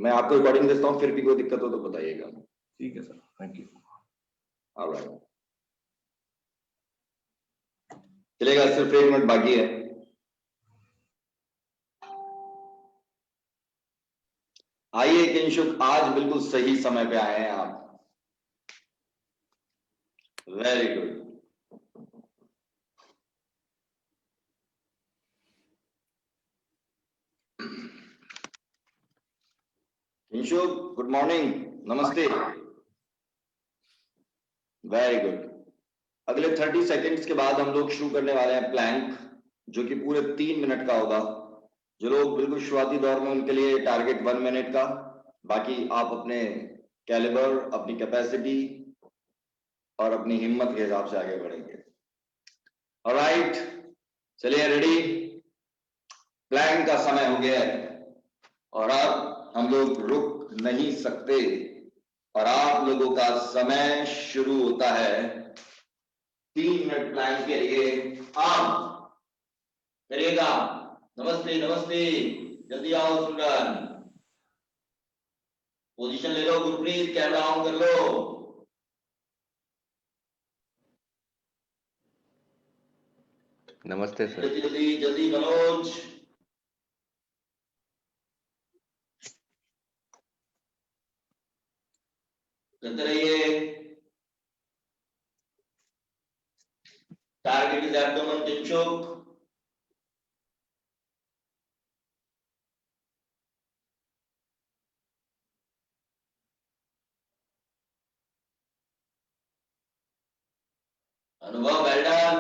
मैं आपको रिकॉर्डिंग देता हूँ, फिर भी कोई दिक्कत हो तो बताइएगा। ठीक है सर, थैंक यू। ऑलराइट, चलेगा, सिर्फ 1 मिनट बाकी है। आइए किंशुक, आज बिल्कुल सही समय पे आए हैं आप। Very good. Kinshuk, good morning, नमस्ते। Very good. अगले 30 सेकेंड्स के बाद हम लोग शुरू करने वाले हैं प्लैंक, जो कि पूरे 3 मिनट का होगा। जो लोग बिल्कुल शुरुआती दौर में, उनके लिए टारगेट 1 मिनट का, बाकी आप अपने कैलिबर, अपनी कैपेसिटी और अपनी हिम्मत के हिसाब से आगे बढ़ेंगे। ऑलराइट, चलिए रेडी। प्लैंक का समय हो गया है और अब हम लोग रुक नहीं सकते और आप लोगों का समय शुरू होता है 3 मिनट प्लैंक के लिए। आप करिएगा। नमस्ते नमस्ते, जल्दी आओ सुंदर, पोजीशन ले लो। गुरप्रीत, कैमरा ऑन कर लो। नमस्ते सर। जल्दी जल्दी जल्दी मनोज, करते रहिए। Target is abdomen, Kinshuk. अनुभव, वेल डन,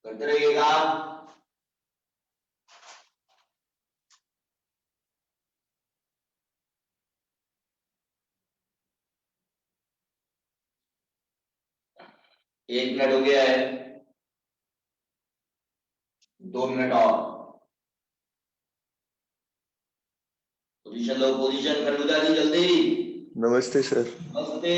करते रहिएगा। एक मिनट हो गया है, 2 मिनट और। पोजीशन लो, पोजीशन, खरबूजा जी जल्दी। नमस्ते सर। नमस्ते।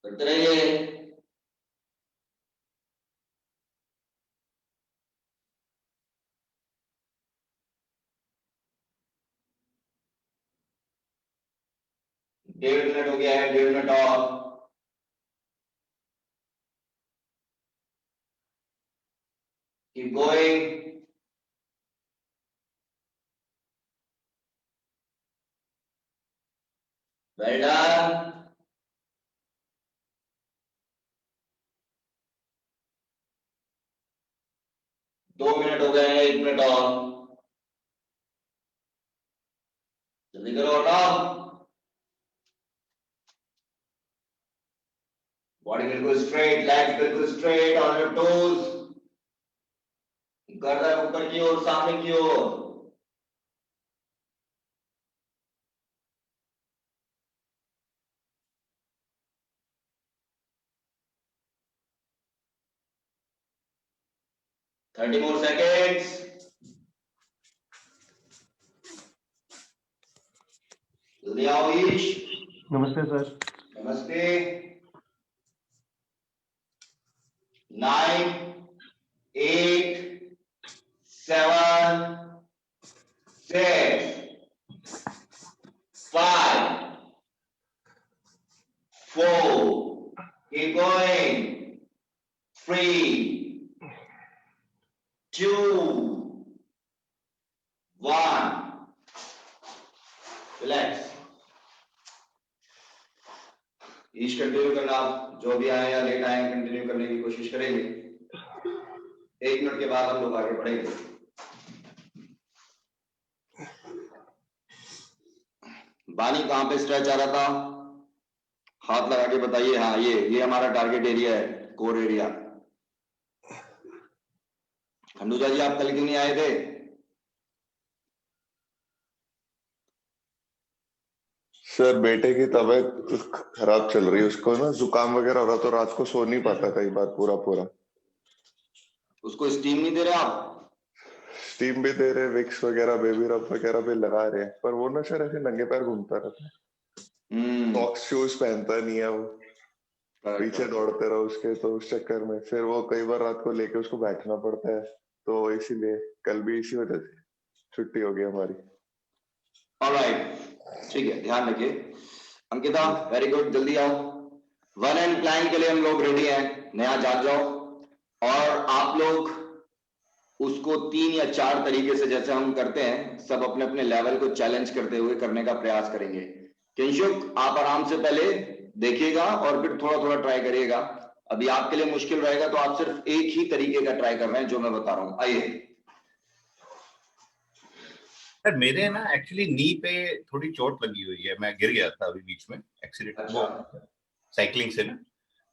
करते रहिए। डेढ़ मिनट हो गया है, 1.5 मिनट और। Keep going. Well done. दो मिनट हो गए हैं, 1 मिनट और। जल्दी करो, हटाओ। बॉडी बिल्कुल स्ट्रेट, लेग्स बिल्कुल स्ट्रेट, ऑन योर टोज। गर्दन ऊपर की ओर, सामने की ओर। Thirty more seconds. जल्दी आओ ईश। नमस्ते सर। नमस्ते। 9, 8, 7, 6, 5, 4, keep going, 3, 2, 1, relax. Ish continue करना, आप जो भी आए या लेट आए कंटिन्यू करने की कोशिश करेंगे। 1 मिनट के बाद हम लोग आगे बढ़ेंगे। बानी कहां पे स्ट्रेच आ रहा था? हाथ लगा के बताइए। हाँ, ये हमारा टारगेट एरिया है, कोर एरिया। खंडूजा जी, आप कल क्यों नहीं आए थे? सर बेटे की तबीयत खराब चल रही है, उसको ना जुकाम वगैरह हो रहा, तो रात को सो नहीं पाता कई बार पूरा। उसको स्टीम नहीं दे रहे आप? स्टीम भी दे रहे, विक्स वगैरह, बेबी रब वगैरह भी लगा रहे हैं, पर वो ना सर ऐसे नंगे पैर घूमता रहता है, सॉक्स शूज पहनता नहीं है वो, पीछे दौड़ते रहो उसके, तो उस चक्कर में फिर वो कई बार रात को लेके उसको बैठना पड़ता है, तो इसीलिए कल भी इसी वजह से छुट्टी हो गई हमारी। ऑलराइट, ठीक है, ध्यान रखिए। अंकिता, वेरी गुड, जल्दी आओ। वन एंड प्लान के लिए हम लोग रेडी हैं, नया जाग जाओ। और आप लोग उसको 3 या 4 तरीके से जैसे हम करते हैं, सब अपने अपने लेवल को चैलेंज करते हुए करने का प्रयास करेंगे। किंशुक, आप आराम से पहले देखिएगा और फिर थोड़ा थोड़ा ट्राई करिएगा। अभी आपके लिए मुश्किल रहेगा तो आप सिर्फ एक ही तरीके का ट्राई कर रहे हैं जो मैं बता रहा हूं। आइए। सर मेरे ना एक्चुअली नी पे थोड़ी चोट लगी हुई है, मैं गिर गया था अभी बीच में एक्सीडेंट, वो साइकिलिंग से ना,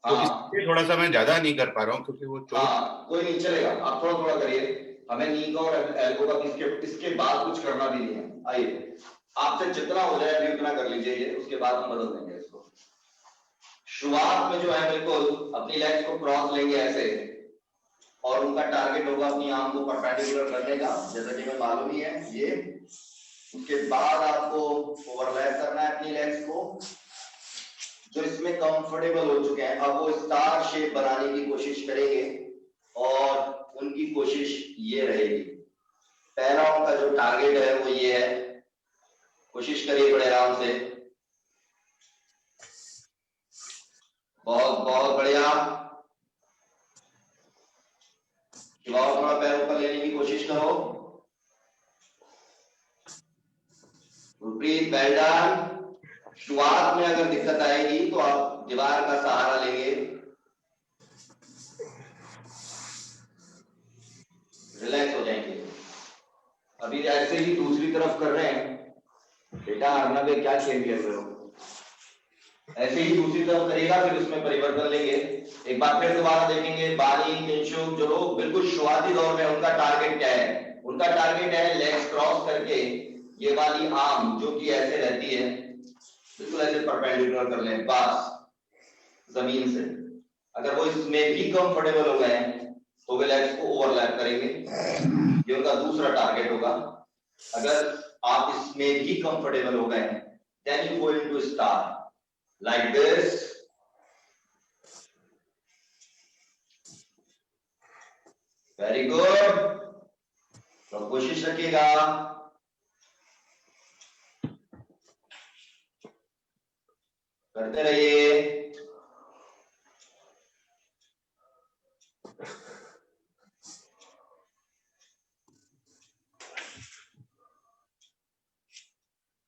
तो इसलिए थोड़ा सा मैं ज्यादा नहीं कर पा रहा हूँ क्योंकि वो चोट। कोई नहीं, चलेगा, आप थोड़ा थोड़ा करिए। हमें नी का और एल्बो का इसके बाद कुछ करना भी नहीं है। आइए, आपसे जितना हो जाए अभी उतना कर लीजिए, ये उसके बाद हम बदल देंगे इसको। शुरुआत में जो है बिल्कुल अपनी लेग्स को क्रॉस लेंगे ऐसे, और उनका टारगेट होगा अपनी आर्म को परपेंडिकुलर करने का, जैसा कि हमें मालूम ही है ये। उसके बाद आपको ओवरलैप करना है अपनी लेग्स को, जो इसमें कंफर्टेबल हो चुके हैं। अब वो स्टार शेप बनाने की कोशिश करेंगे और उनकी कोशिश ये रहेगी। पहला उनका जो टारगेट है वो ये है, कोशिश करिए बड़े आराम से। बहुत बहुत बढ़िया। थोड़ा पैर ऊपर लेने की कोशिश करो। Gurpreet, well done. शुरुआत में अगर दिक्कत आएगी तो आप दीवार का सहारा लेंगे, रिलैक्स हो जाएंगे। अभी ऐसे ही दूसरी तरफ कर रहे हैं बेटा, अर्नब क्या खेल खेल रहे हो, ऐसे ही दूसरी तरफ करिएगा, फिर उसमें परिवर्तन लेंगे। एक बार फिर दोबारा देखेंगे, बानी, किंशुक, जो लोग बिल्कुल शुरुआती दौर में, उनका टारगेट क्या है? उनका टारगेट है लेग्स क्रॉस करके ये वाली आर्म जो कि ऐसे रहती है, बिल्कुल ऐसे परपेंडिकुलर कर लें पास जमीन से। अगर वो इसमें भी कंफर्टेबल हो गए तो वे लेग्स को ओवरलैप करेंगे, ये उनका दूसरा टारगेट होगा। अगर आप इसमें भी कंफर्टेबल हो गए then you go into star like this. Very good. तो कोशिश रखिएगा। करते रहिए।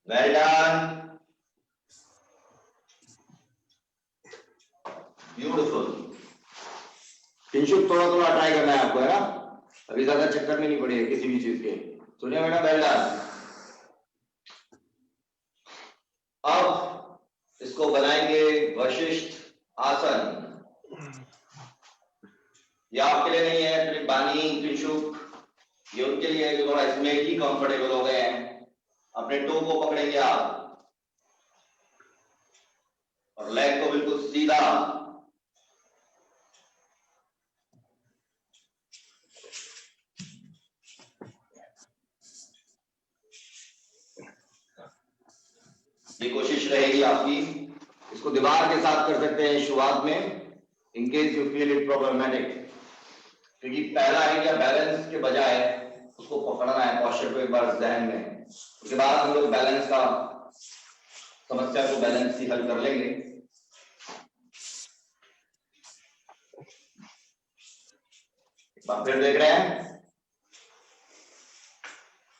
Well done. ब्यूटीफुल। किंशुक, थोड़ा थोड़ा ट्राई करना है आपको, है ना? अभी ज्यादा चक्कर में नहीं पड़ेगा किसी भी चीज के। सुनिए बेटा, वेल डन। अब इसको बनाएंगे वशिष्ठ आसन। ये आपके लिए नहीं है, फिर बानी, किंशुक, ये उनके लिए है जो थोड़ा इसमें ही कंफर्टेबल हो गए हैं। अपने टो को पकड़ेंगे आप और लेग को बिल्कुल सीधा, ये कोशिश रहेगी आपकी। इसको दीवार के साथ कर सकते हैं शुरुआत में, in case you feel it problematic, क्योंकि पहला आइडिया बैलेंस के बजाय उसको पकड़ना है, पॉस्चर को एक बार जहन में। उसके बाद हम लोग बैलेंस का समस्या को बैलेंस ही हल कर लेंगे। एक बार फिर देख रहे हैं,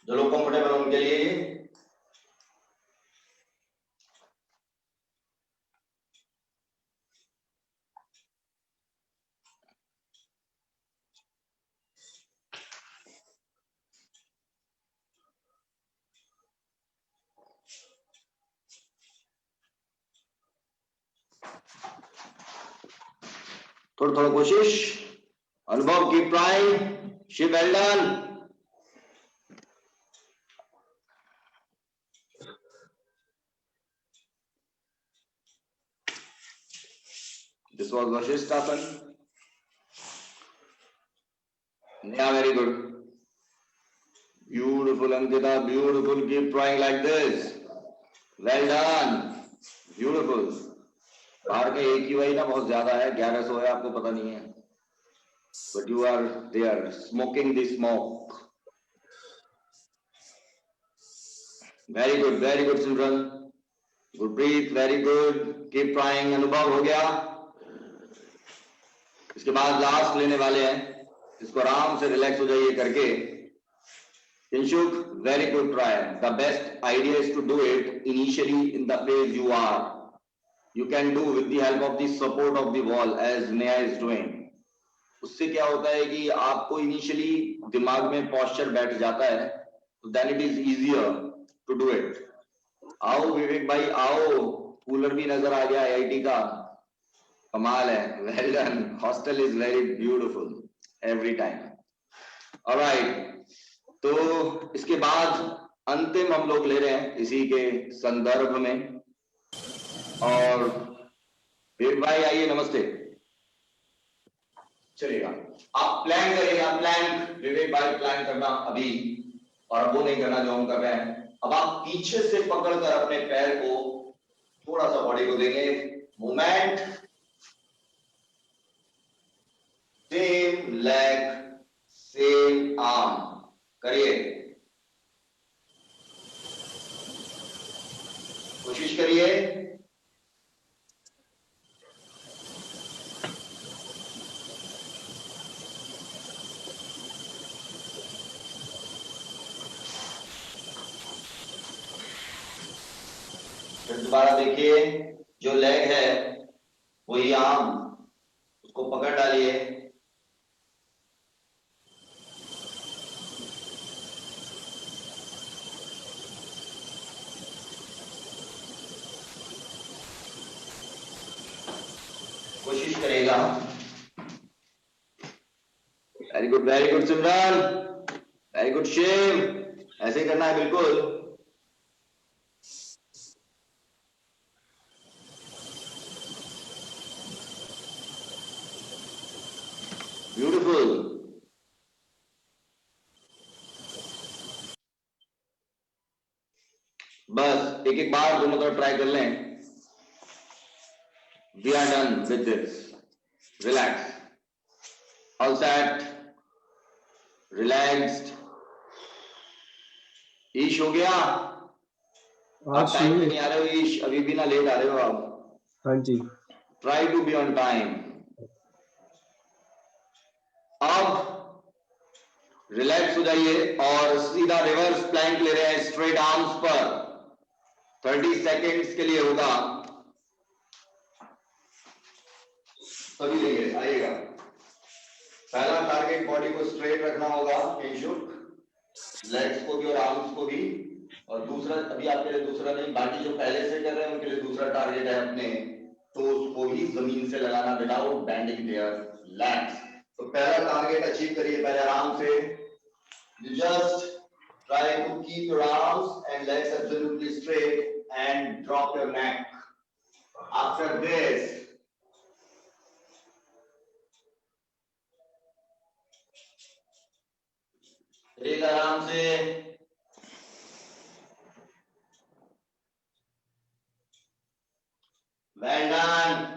जो लोग कंफर्टेबल उनके लिए ये। थोड़ा थोड़ा कोशिश, अनुभव की try, she well done. This was Vashishtha आसन। Yeah, very good. Ankita, beautiful. Keep trying like this. Well done. Beautiful. बाहर का AQI ना बहुत ज्यादा है, 1100 है, आपको पता नहीं है. But you are there, smoking the smoke. Very good, Simran. Good breathe, very good. Keep trying. अनुभव हो गया. इसके बाद लास्ट लेने वाले हैं. इसको आराम से रिलैक्स हो जाइए करके. Kinshuk, very good try. The best idea is to do it initially in the phase you are. You can do with the help of the support of the wall as Neha is doing. उससे क्या होता है कि आपको initially दिमाग में posture बैठ जाता है, तो then it is easier to do it. आओ विवेक भाई आओ, कूलर भी नजर आ गया IIT का, कमाल है. Well done. Hostel is very beautiful every time. All right. तो इसके बाद अंतिम हम लोग ले रहे हैं इसी के संदर्भ में. और विवेक भाई आइए, नमस्ते. चलिएगा, आप प्लान करिएगा. प्लान विवेक भाई प्लान करना अभी, और वो नहीं करना जो हम कर रहे हैं. अब आप पीछे से पकड़कर अपने पैर को थोड़ा सा बॉडी को देंगे movement. Same leg same arm करिए, कोशिश करिए. फिर दोबारा देखिए, जो लेग है वही आर्म, उसको पकड़ डालिए. कोशिश करेगा. वेरी गुड सिमरन, वेरी गुड शिव. ऐसे करना है बिल्कुल. ब्यूटीफुल. बस एक एक बार दोनों तरफ ट्राई कर लें. We are done with this. Relax. All set. Relaxed. ईश हो गया. आप टाइम पे नहीं आ रहे हो ईश, अभी भी ना लेट आ रहे हो आप. हाँ जी. Try to be on time. अब रिलैक्स हो जाइए और सीधा रिवर्स प्लैंक ले रहे हैं स्ट्रेट आर्म्स पर. 30 सेकेंड्स के लिए होगा. सभी लेंगे, आइएगा. पहला टारगेट बॉडी को स्ट्रेट रखना होगा, लेग्स को भी और आर्म्स को भी. और दूसरा, अभी आपके लिए दूसरा नहीं, बाकी जो पहले से कर रहे हैं उनके लिए दूसरा टारगेट है अपने टोज को ही जमीन से लगाना विदाउट बेंडिंग देयर लेग्स. तो पहला टारगेट अचीव करिए पहले आराम से. You just try to keep your arms and legs absolutely straight and drop your neck. After this एक आराम से. Well done.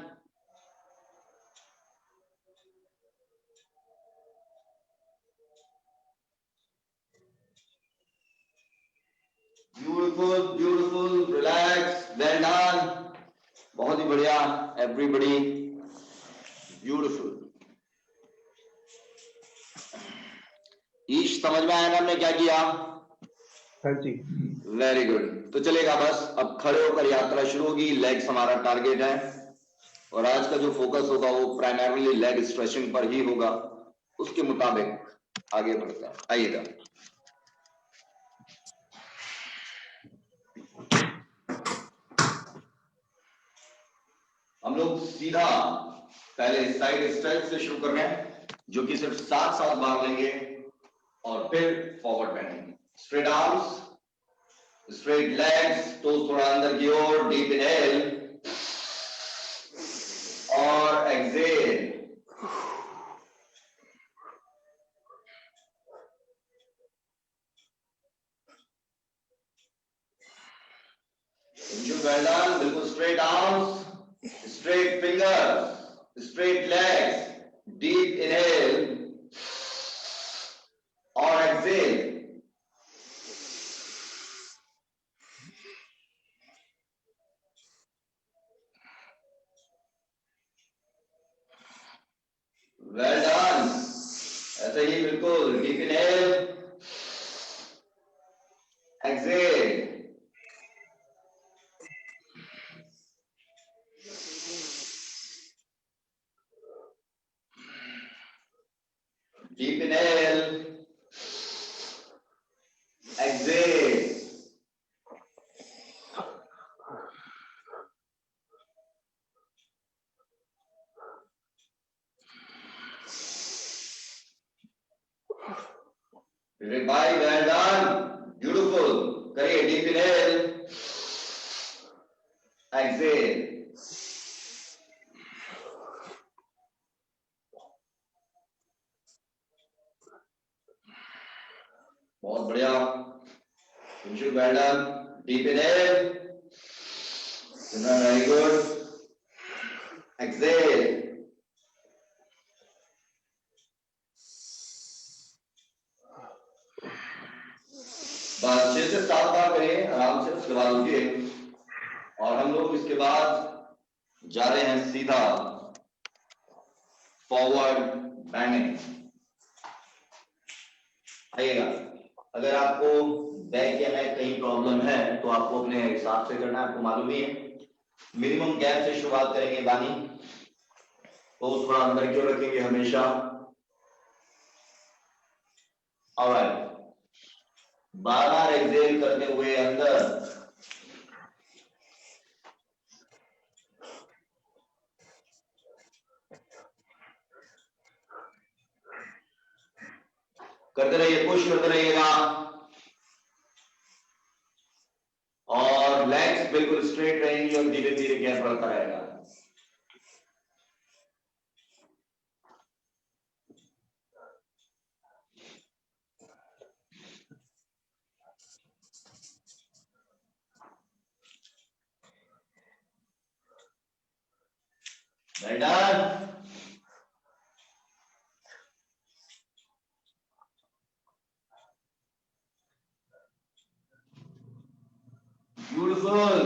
Beautiful. Relax. Well done. बहुत ही बढ़िया एवरीबॉडी. ब्यूटीफुल. ईश समझ में आया ना हमने क्या किया? हाँ जी. Very good. तो चलेगा बस. अब खड़े होकर यात्रा शुरू होगी. लेग्स हमारा टारगेट है और आज का जो फोकस होगा वो प्राइमरीली लेग स्ट्रेचिंग पर ही होगा. उसके मुताबिक आगे बढ़ते हैं. आइएगा. हम लोग सीधा पहले साइड स्ट्रेच से शुरू कर रहे हैं, जो कि सिर्फ 7 बार लेंगे और फिर forward bending. Straight arms, straight legs, toes थोड़ा अंदर की ओर. डीप इनहेल और एक्सहेल. well done. बिल्कुल straight arms, straight fingers, straight legs. Deep inhale और exhale. Well done. ऐसे ही बिल्कुल deep inhale, exhale. Deep inhale, exhale. Bye, well done. Beautiful. करिए deep inhale, exhale. बहुत बढ़िया. Well done. Deep inhale. Very good. Exhale. बस 6 से 7 बार करें, आराम से. उसके बाद उठिए और हम लोग इसके बाद जा रहे हैं सीधा फॉरवर्ड बैंडिंग. आइएगा. अगर आपको बैक या नेक कहीं प्रॉब्लम है तो आपको अपने हिसाब से करना है. आपको मालूम ही है. मिनिमम गैप से शुरुआत करेंगे. बानी तो थोड़ा अंदर क्यों रखेंगे हमेशा. ऑलराइट. बार एक्सेल करते हुए अंदर. करते रहिए, पुश करते रहिएगा और लेग्स बिल्कुल स्ट्रेट रहेंगी और धीरे धीरे गैप बढ़ता रहेगा. Well done. Beautiful.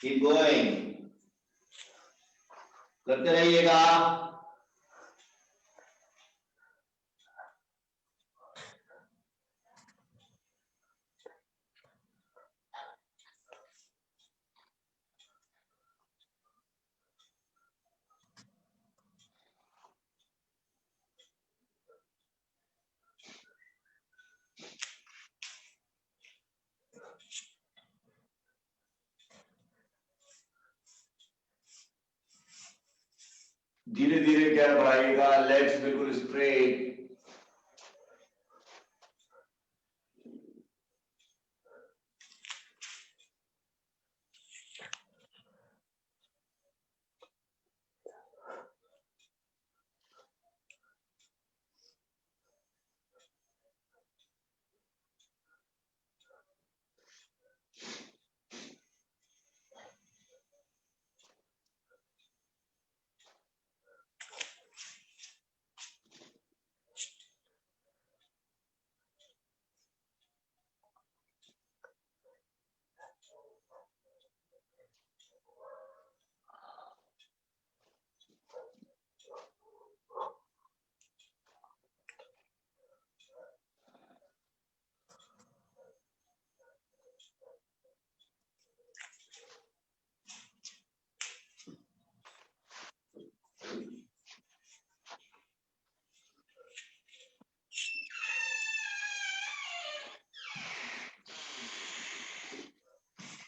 Keep going. करते रहिएगा. धीरे धीरे गैप बढ़ाइएगा. लेग्स बिल्कुल straight.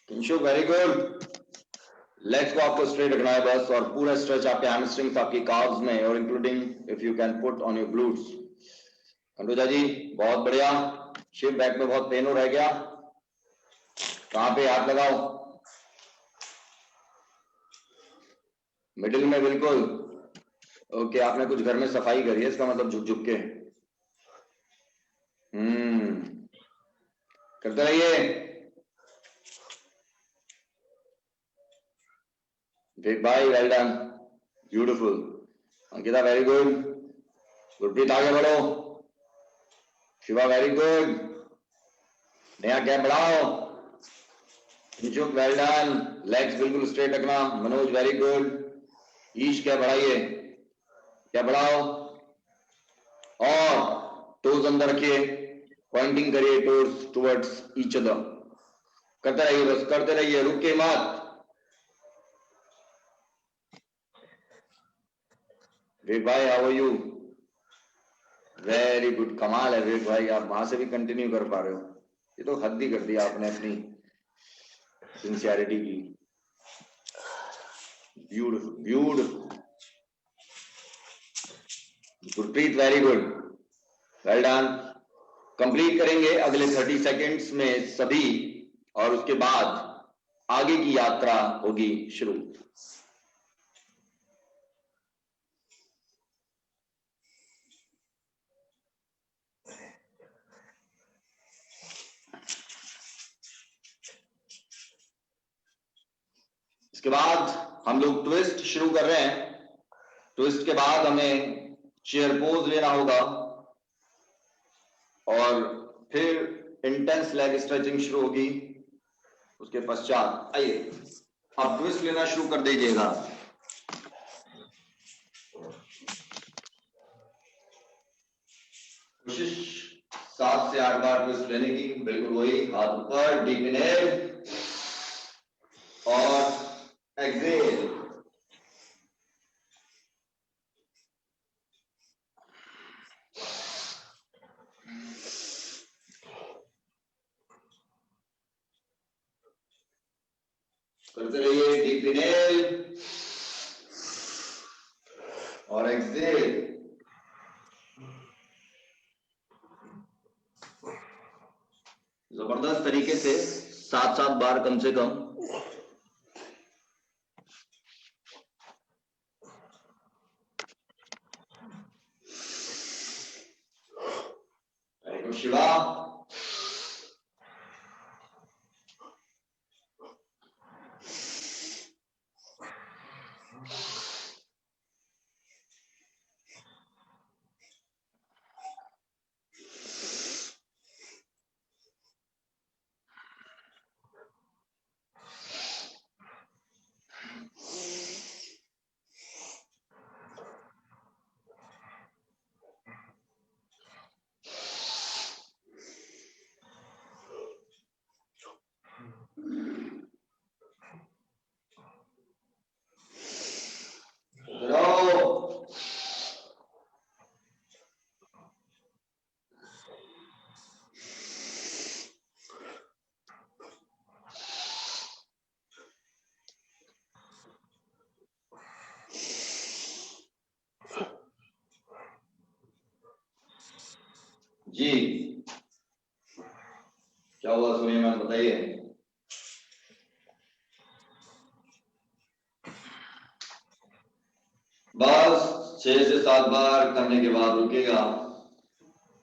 Kinshu very good. Legs को आपको स्ट्रेट रखना है बस. और पूरा स्ट्रेच आपके हैमस्ट्रिंग्स, आपकी काव्स में और including if you can put on your glutes. Anuja ji बहुत बढ़िया. शिव बैक में बहुत पेन हो रह गया. कहां पे हाथ लगाओ. मिडिल में बिल्कुल. ओके. आपने कुछ घर में सफाई करी है, इसका मतलब झुक झुक के. करते रहिए। विवेक भाई well done, beautiful. Ankita very good. Gurpreet आगे बढ़ो। Shiva very good. नया गैप बढ़ाओ। निशुक वेल डन। लेग्स बिल्कुल स्ट्रेट रखना। Manoj very good. ईश क्या बढ़ाइए, क्या बढ़ाओ, और टोज अंदर रखिए, पॉइंटिंग करिए टोज टुवर्ड्स ईच अदर। करते रहिए, बस करते रहिए, रुके मत। विवेक भाई how are you? Very good, कमाल है विवेक भाई, आप वहां से भी कंटिन्यू कर पा रहे हो। ये तो हद ही कर दिया आपने अपनी सिंसियरिटी की। Beautiful beautiful. Gurpreet very good, well done. Complete करेंगे अगले 30 सेकेंड्स में सभी, और उसके बाद आगे की यात्रा होगी शुरू। इसके बाद हम लोग ट्विस्ट शुरू कर रहे हैं। ट्विस्ट के बाद हमें चेयर पोज लेना होगा और फिर इंटेंस लेग स्ट्रेचिंग शुरू होगी। उसके पश्चात आइए आप ट्विस्ट लेना शुरू कर दीजिएगा। कोशिश 7 से 8 बार ट्विस्ट लेने की, बिल्कुल वही, हाथ ऊपर, डीप इनहेल और एक्सहेल। करते रहिए, डीप इनहेल और एक्सहेल। जबरदस्त तरीके से 7-7 बार कम से कम। शिवा जी, क्या हुआ सोनिया मैम, बताइए। बस 6 से 7 बार करने के बाद रुकेगा,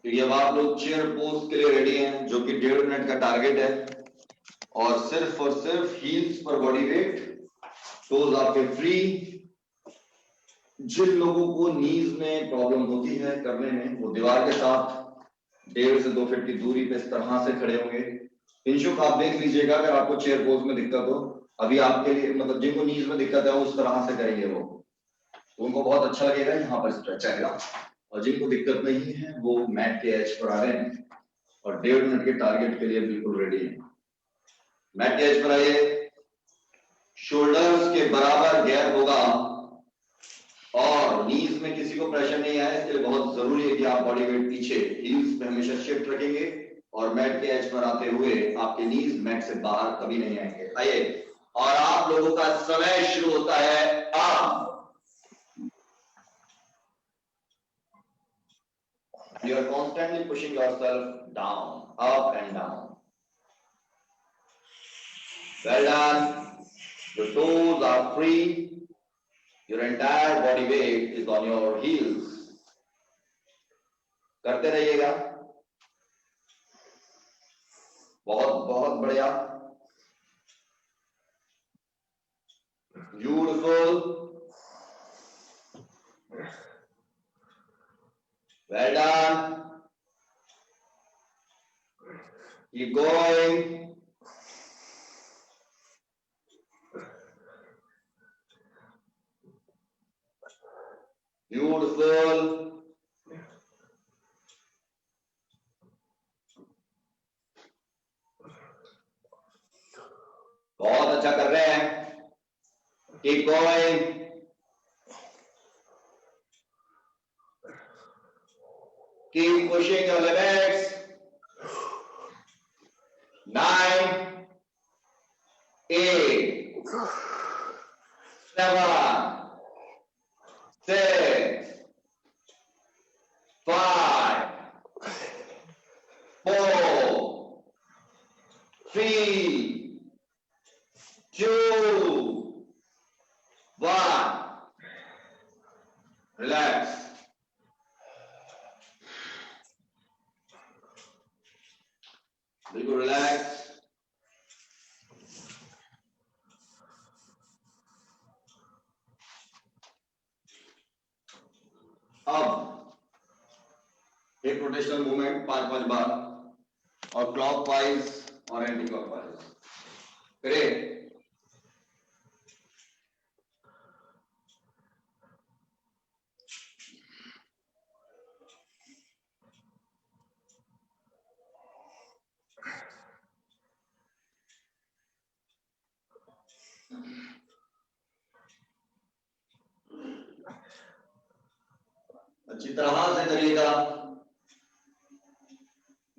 क्योंकि अब आप लोग चेयर पोज के लिए रेडी हैं, जो कि 1.5 मिनट का टारगेट है, और सिर्फ हील्स पर बॉडी वेट, टोज आपके फ्री। जिन लोगों को नीज में प्रॉब्लम होती है करने में, वो दीवार के साथ 1.5 से 2 फीट की दूरी पे इस तरह से खड़े होंगे। इंशुक आप देख लीजिएगा अगर आपको चेयर पोज में दिक्कत हो। अभी आपके लिए, मतलब जिनको नीज में दिक्कत है उस तरह से करेंगे, वो उनको बहुत अच्छा लगेगा, यहाँ पर स्ट्रेच आएगा। और जिनको दिक्कत नहीं है वो मैट के एज पर आ रहे हैं और 1.5 मिनट के टारगेट के लिए बिल्कुल रेडी है। मैट के एज पर आइए, शोल्डर्स के बराबर गैप होगा और नीज में किसी को प्रेशर नहीं आए, इसके लिए बहुत जरूरी है कि आप बॉडी वेट पीछे हील्स पे हमेशा शिफ्ट रखेंगे और मैट के एज पर आते हुए आपके नीज मैट से बाहर कभी नहीं आएंगे। आइए, और आप लोगों का समय शुरू होता है अब। You are constantly pushing yourself down, up and down. Well done. Your toes are free. Your entire body weight is on your heels. करते रहिएगा। बहुत बहुत बढ़िया, beautiful, well done, keep going, beautiful, बहुत अच्छा कर रहे हैं, keep going, keep pushing your limits, 9, 8, 7, 6, 5, 4, 3, 2, 1. Relax. बिल्कुल रिलैक्स। अब एक रोटेशनल मूवमेंट 5-5 बार और क्लॉकवाइज और एंटी क्लॉकवाइज करें। अच्छी तरह से करिएगा।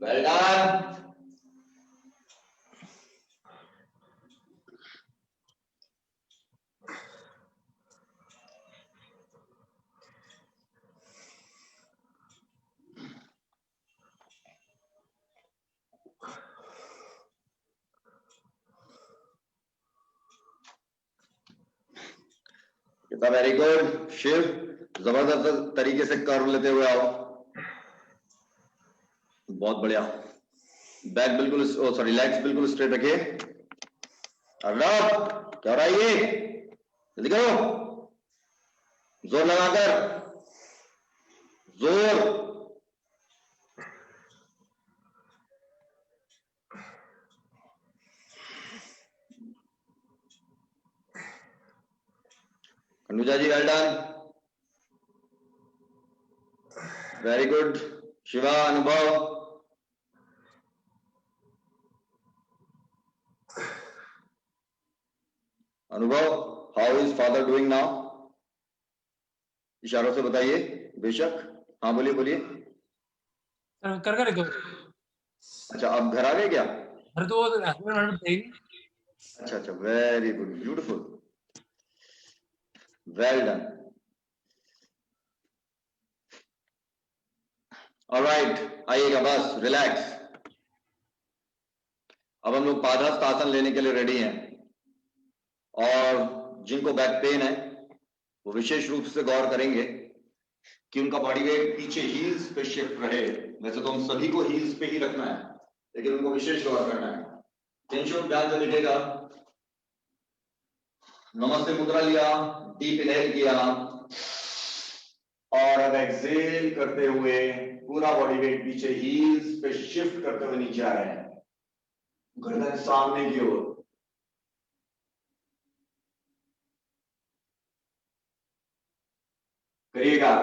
Well done. Very good. Shiv जबरदस्त तरीके से कर्व लेते हुए आओ। बहुत बढ़िया। बैक बिल्कुल सॉरी लेग्स बिल्कुल स्ट्रेट रखिए। अर्नब क्या हो रहा है ये? जल्दी करो, जोर लगाकर, जोर। Anuja ji well done, very good. Shiva, Anubhav, Anubhav how is father doing now? इशारों से बताइए। बेशक, हाँ बोलिए बोलिए। कर कर दो। अच्छा, अब घर आ गए क्या? घर तो अच्छा, very good, beautiful, well done. Alright, आइएगा, बस रिलैक्स। अब हम लोग पादहस्त आसन लेने के लिए रेडी हैं और जिनको बैक पेन है वो विशेष रूप से गौर करेंगे कि उनका बॉडी वेट पीछे हील्स पे शिफ्ट रहे। वैसे तो हम सभी को हील्स पे ही रखना है, लेकिन उनको विशेष गौर करना है। टेंशन ध्यान से लिखेगा। नमस्ते मुद्रा लिया, डीप इनहेल किया और अब एक्सहेल करते हुए पूरा बॉडी वेट पीछे हील्स पे शिफ्ट करते हुए नीचे आ रहे हैं, गर्दन सामने की ओर। करिएगा।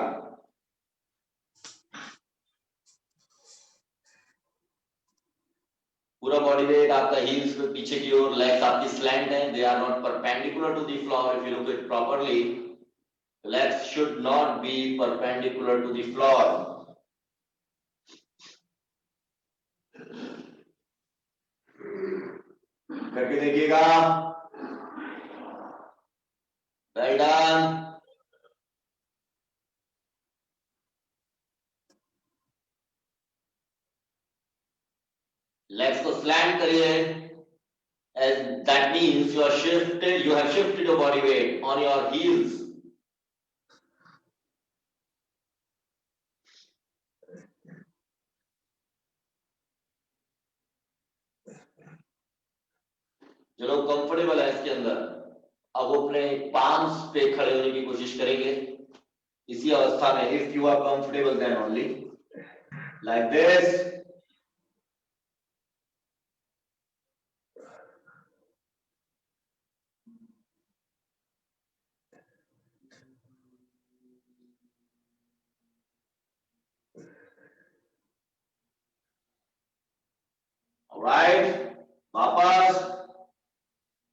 पूरा बॉडी वेट आपका हील्स पे पीछे की ओर, लेग्स आपकी स्लैंट है, they are not perpendicular to the floor. If you look it properly, legs should not be perpendicular to the floor. करके देखिएगा। Well done. लेग्स को स्लैंट करिए, and that means you have shifted your body weight on your heels. चलो comfortable है इसके अंदर। अब वो अपने पाम्स पे खड़े होने की कोशिश करेंगे इसी अवस्था में। If you are comfortable then only like this. Alright, वापस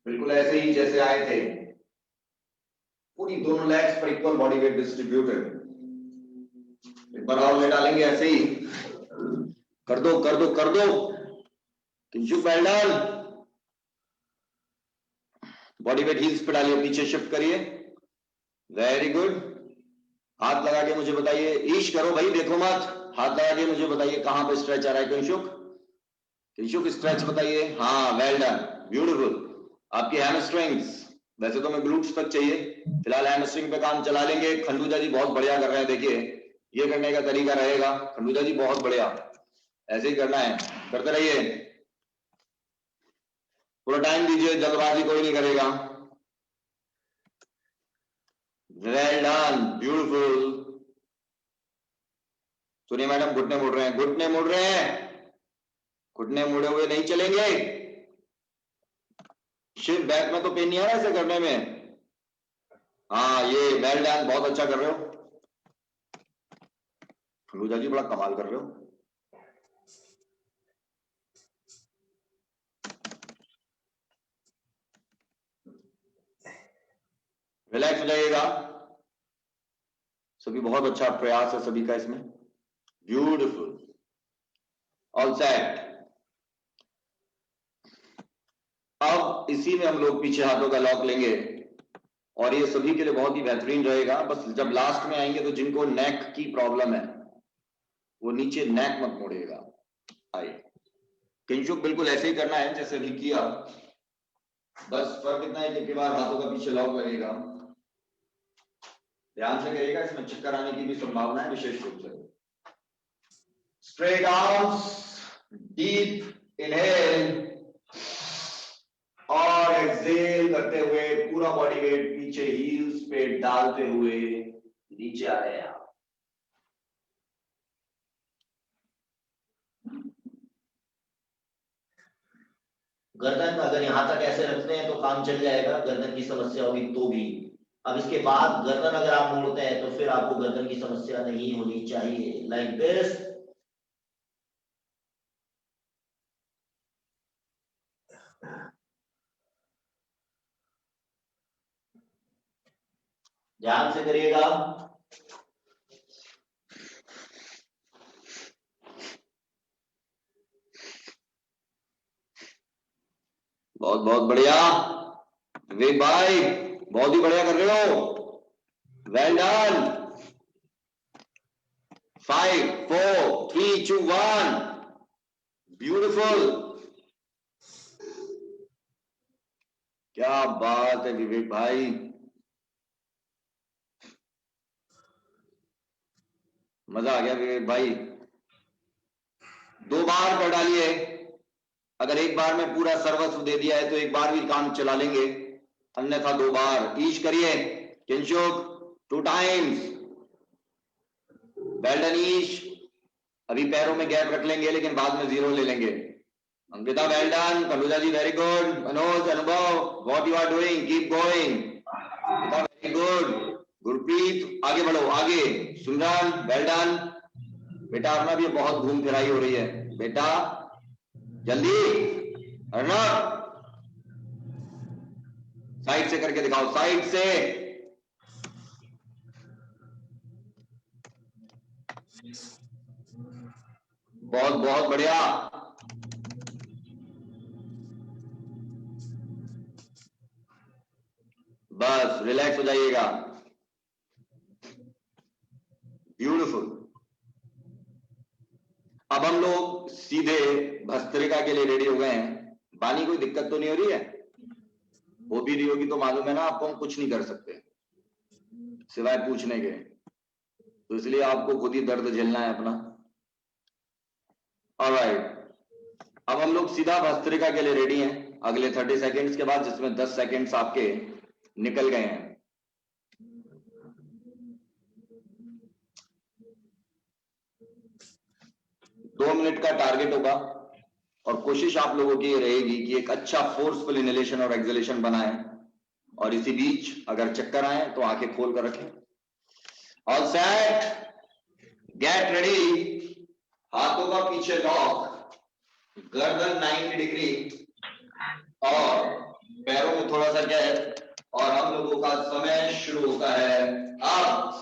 बिल्कुल ऐसे ही जैसे आए थे, पूरी दोनों लेग्स पर इक्वल बॉडी वेट डिस्ट्रीब्यूटेड। एक बार और ले डालेंगे ऐसे ही। कर दो कर दो कर दो। Kinshuk well done. Body weight heels पे डालिए, पीछे शिफ्ट करिए। Very good. हाथ लगा के मुझे बताइए, ईश करो भाई, देखो मत। हाथ लगा के मुझे बताइए कहां पे स्ट्रेच आ रहा है। किंशुक, किंशुक स्ट्रेच बताइए। हाँ वेल डन, ब्यूटीफुल। आपकी हैमस्ट्रिंग्स, वैसे तो मैं ग्लूट्स तक चाहिए, फिलहाल हैमस्ट्रिंग पे काम चला लेंगे। खंडूजा जी बहुत बढ़िया कर रहे हैं, देखिए ये करने का तरीका रहेगा। खंडूजा जी बहुत बढ़िया, ऐसे ही करना है, करते रहिए। पूरा टाइम दीजिए, जल्दबाजी कोई नहीं करेगा। Well done, beautiful. सुनिए मैडम, घुटने मुड़ रहे हैं, घुटने मुड़ रहे हैं, घुटने मुड़े हुए नहीं चलेंगे। शिव बैक में तो पेन नहीं आ रहा ऐसे करने में। हाँ ये वेल डन, बहुत अच्छा कर रहे हो खंडूजा जी, बड़ा कमाल कर रहे हो। रिलैक्स हो जाइएगा। सभी बहुत अच्छा प्रयास है सभी का इसमें, ब्यूटीफुल, ऑल सेट। अब इसी में हम लोग पीछे हाथों का लॉक लेंगे और ये सभी के लिए बहुत ही बेहतरीन रहेगा। बस जब लास्ट में आएंगे तो जिनको नेक की प्रॉब्लम है वो नीचे नेक मत मोड़िएगा। आइए, किंशुक बिल्कुल ऐसे ही करना है जैसे भी किया, बस फर्क इतना है कि बार हाथों का पीछे लॉक लगेगा। ध्यान से करिएगा, इसमें चक्कर आने की भी संभावना है विशेष रूप से। स्ट्रेट आर्म्स, डीप इनहेल और एक्सहेल करते हुए पूरा बॉडी वेट पीछे हील्स पे डालते हुए नीचे आ रहे हैं आप। गर्दन अगर यहां तक ऐसे रखते हैं तो काम चल जाएगा, गर्दन की समस्या होगी तो भी। अब इसके बाद गर्दन अगर आप मोड़ते हैं तो फिर आपको गर्दन की समस्या नहीं होनी चाहिए। Like this. ध्यान से करिएगा। बहुत बहुत बढ़िया विवेक भाई, बहुत ही बढ़िया कर रहे हो, वेल डन। 5 4 3 2 1, ब्यूटीफुल। क्या बात है विवेक भाई, मजा आ गया विवेक भाई। 2 बार कर डालिए। अगर एक बार में पूरा सर्वस्व दे दिया है तो एक बार भी काम चला लेंगे, अन्यथा 2 बार। ईश करिए किंशुक, 2 टाइम्स। वेल डन ईश। अभी पैरों में गैप रख लेंगे लेकिन बाद में 0 ले लेंगे। Ankita well done, Kaluja ji very good, Manoj, Anubhav, what you are doing, keep going. Ankita very good, Gurpreet आगे बढ़ो, आगे। सुंदर वेल डन। बेटा अर्नब, ये बहुत घूम फिराई हो रही है बेटा, जल्दी अर्नब। साइड से करके दिखाओ, साइड से। बहुत बहुत बढ़िया। बस रिलैक्स हो जाइएगा, ब्यूटीफुल। अब हम लोग सीधे भस्त्रिका के लिए रेडी हो गए हैं। बानी कोई दिक्कत तो नहीं हो रही है? वो भी रही होगी तो मालूम है ना आपको, हम कुछ नहीं कर सकते सिवाय पूछने के, तो इसलिए आपको खुद ही दर्द झेलना है अपना। ऑलराइट, अब हम लोग सीधा भस्त्रिका के लिए रेडी हैं। अगले 30 सेकेंड्स के बाद, जिसमें 10 सेकेंड्स आपके निकल गए हैं। दो मिनट का टारगेट होगा और कोशिश आप लोगों की रहेगी कि एक अच्छा फोर्सफुल इनहेलेशन और एक्सहेलेशन बनाएं, और इसी बीच अगर चक्कर आए तो आंखें खोल कर रखें। All set, get ready. हाथों का पीछे लॉक, गर्दन 90 डिग्री और पैरों में थोड़ा सा गैप, और हम लोगों का समय शुरू होता है अब।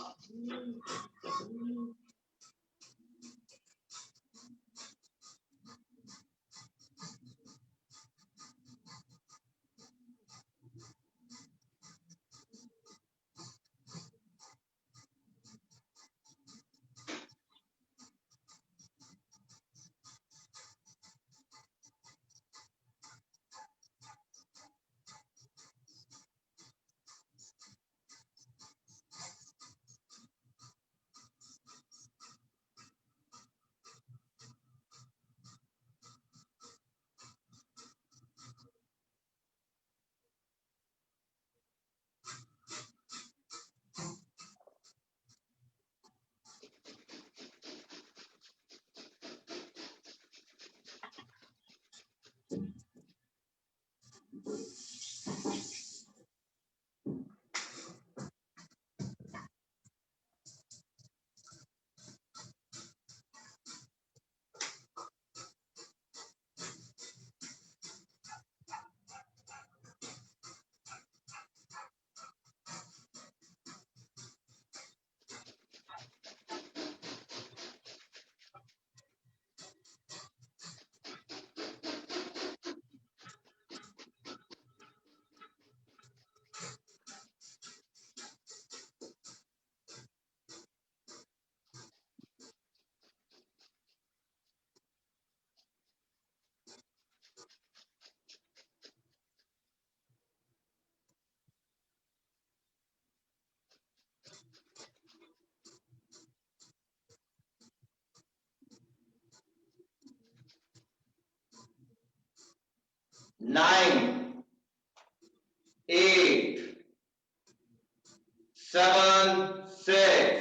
नाइन, 8, 7, 6,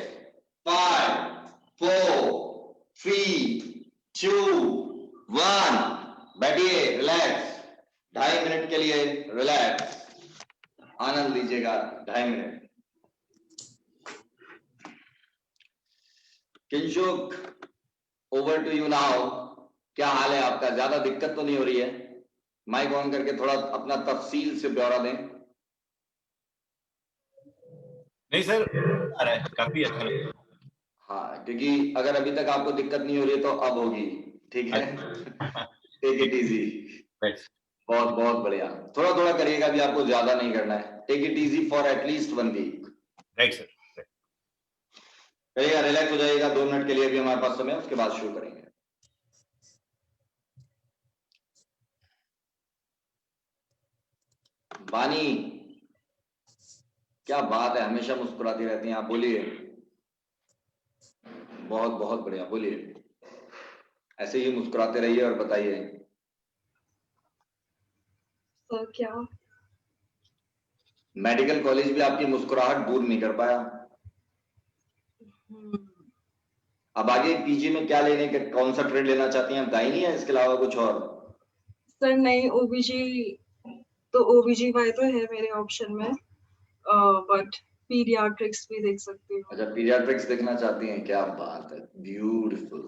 5, 4, 3, 2, 1। बैठिए, रिलैक्स। 2.5 मिनट के लिए रिलैक्स, आनंद लीजिएगा 2.5 minute. Kinshuk, over to you now. क्या हाल है आपका? ज्यादा दिक्कत तो नहीं हो रही है? माइक ऑन करके थोड़ा अपना तफसील से ब्यौरा दें। नहीं सर, आ रहा है, काफी अच्छा लग रहा है। हाँ, क्योंकि अगर अभी तक आपको दिक्कत नहीं हो रही है तो अब होगी, ठीक है? Take it easy. बहुत बहुत बढ़िया। थोड़ा थोड़ा करिएगा, अभी आपको ज्यादा नहीं करना है। Take it easy for at least 1 week. Right sir. करिएगा, रिलैक्स हो जाइएगा। 2 मिनट के लिए भी हमारे पास समय, उसके बाद शुरू करेंगे। वानी, क्या बात है, हमेशा मुस्कुराती रहती हैं आप। बोलिए। बहुत बहुत बढ़िया, बोलिए। ऐसे ही मुस्कुराते रहिए और बताइए। क्या मेडिकल कॉलेज भी आपकी मुस्कुराहट दूर नहीं कर पाया। अब आगे पीजी में क्या लेने के, कौन सा ट्रेड लेना चाहती हैं? बताइए, है इसके अलावा कुछ और? सर नहीं, ओबीजी तो OBGY तो है मेरे ऑप्शन में, बट पीडियाट्रिक्स भी देख सकती हूँ। अच्छा, पीडियाट्रिक्स देखना चाहती हैं, क्या बात है, ब्यूटीफुल।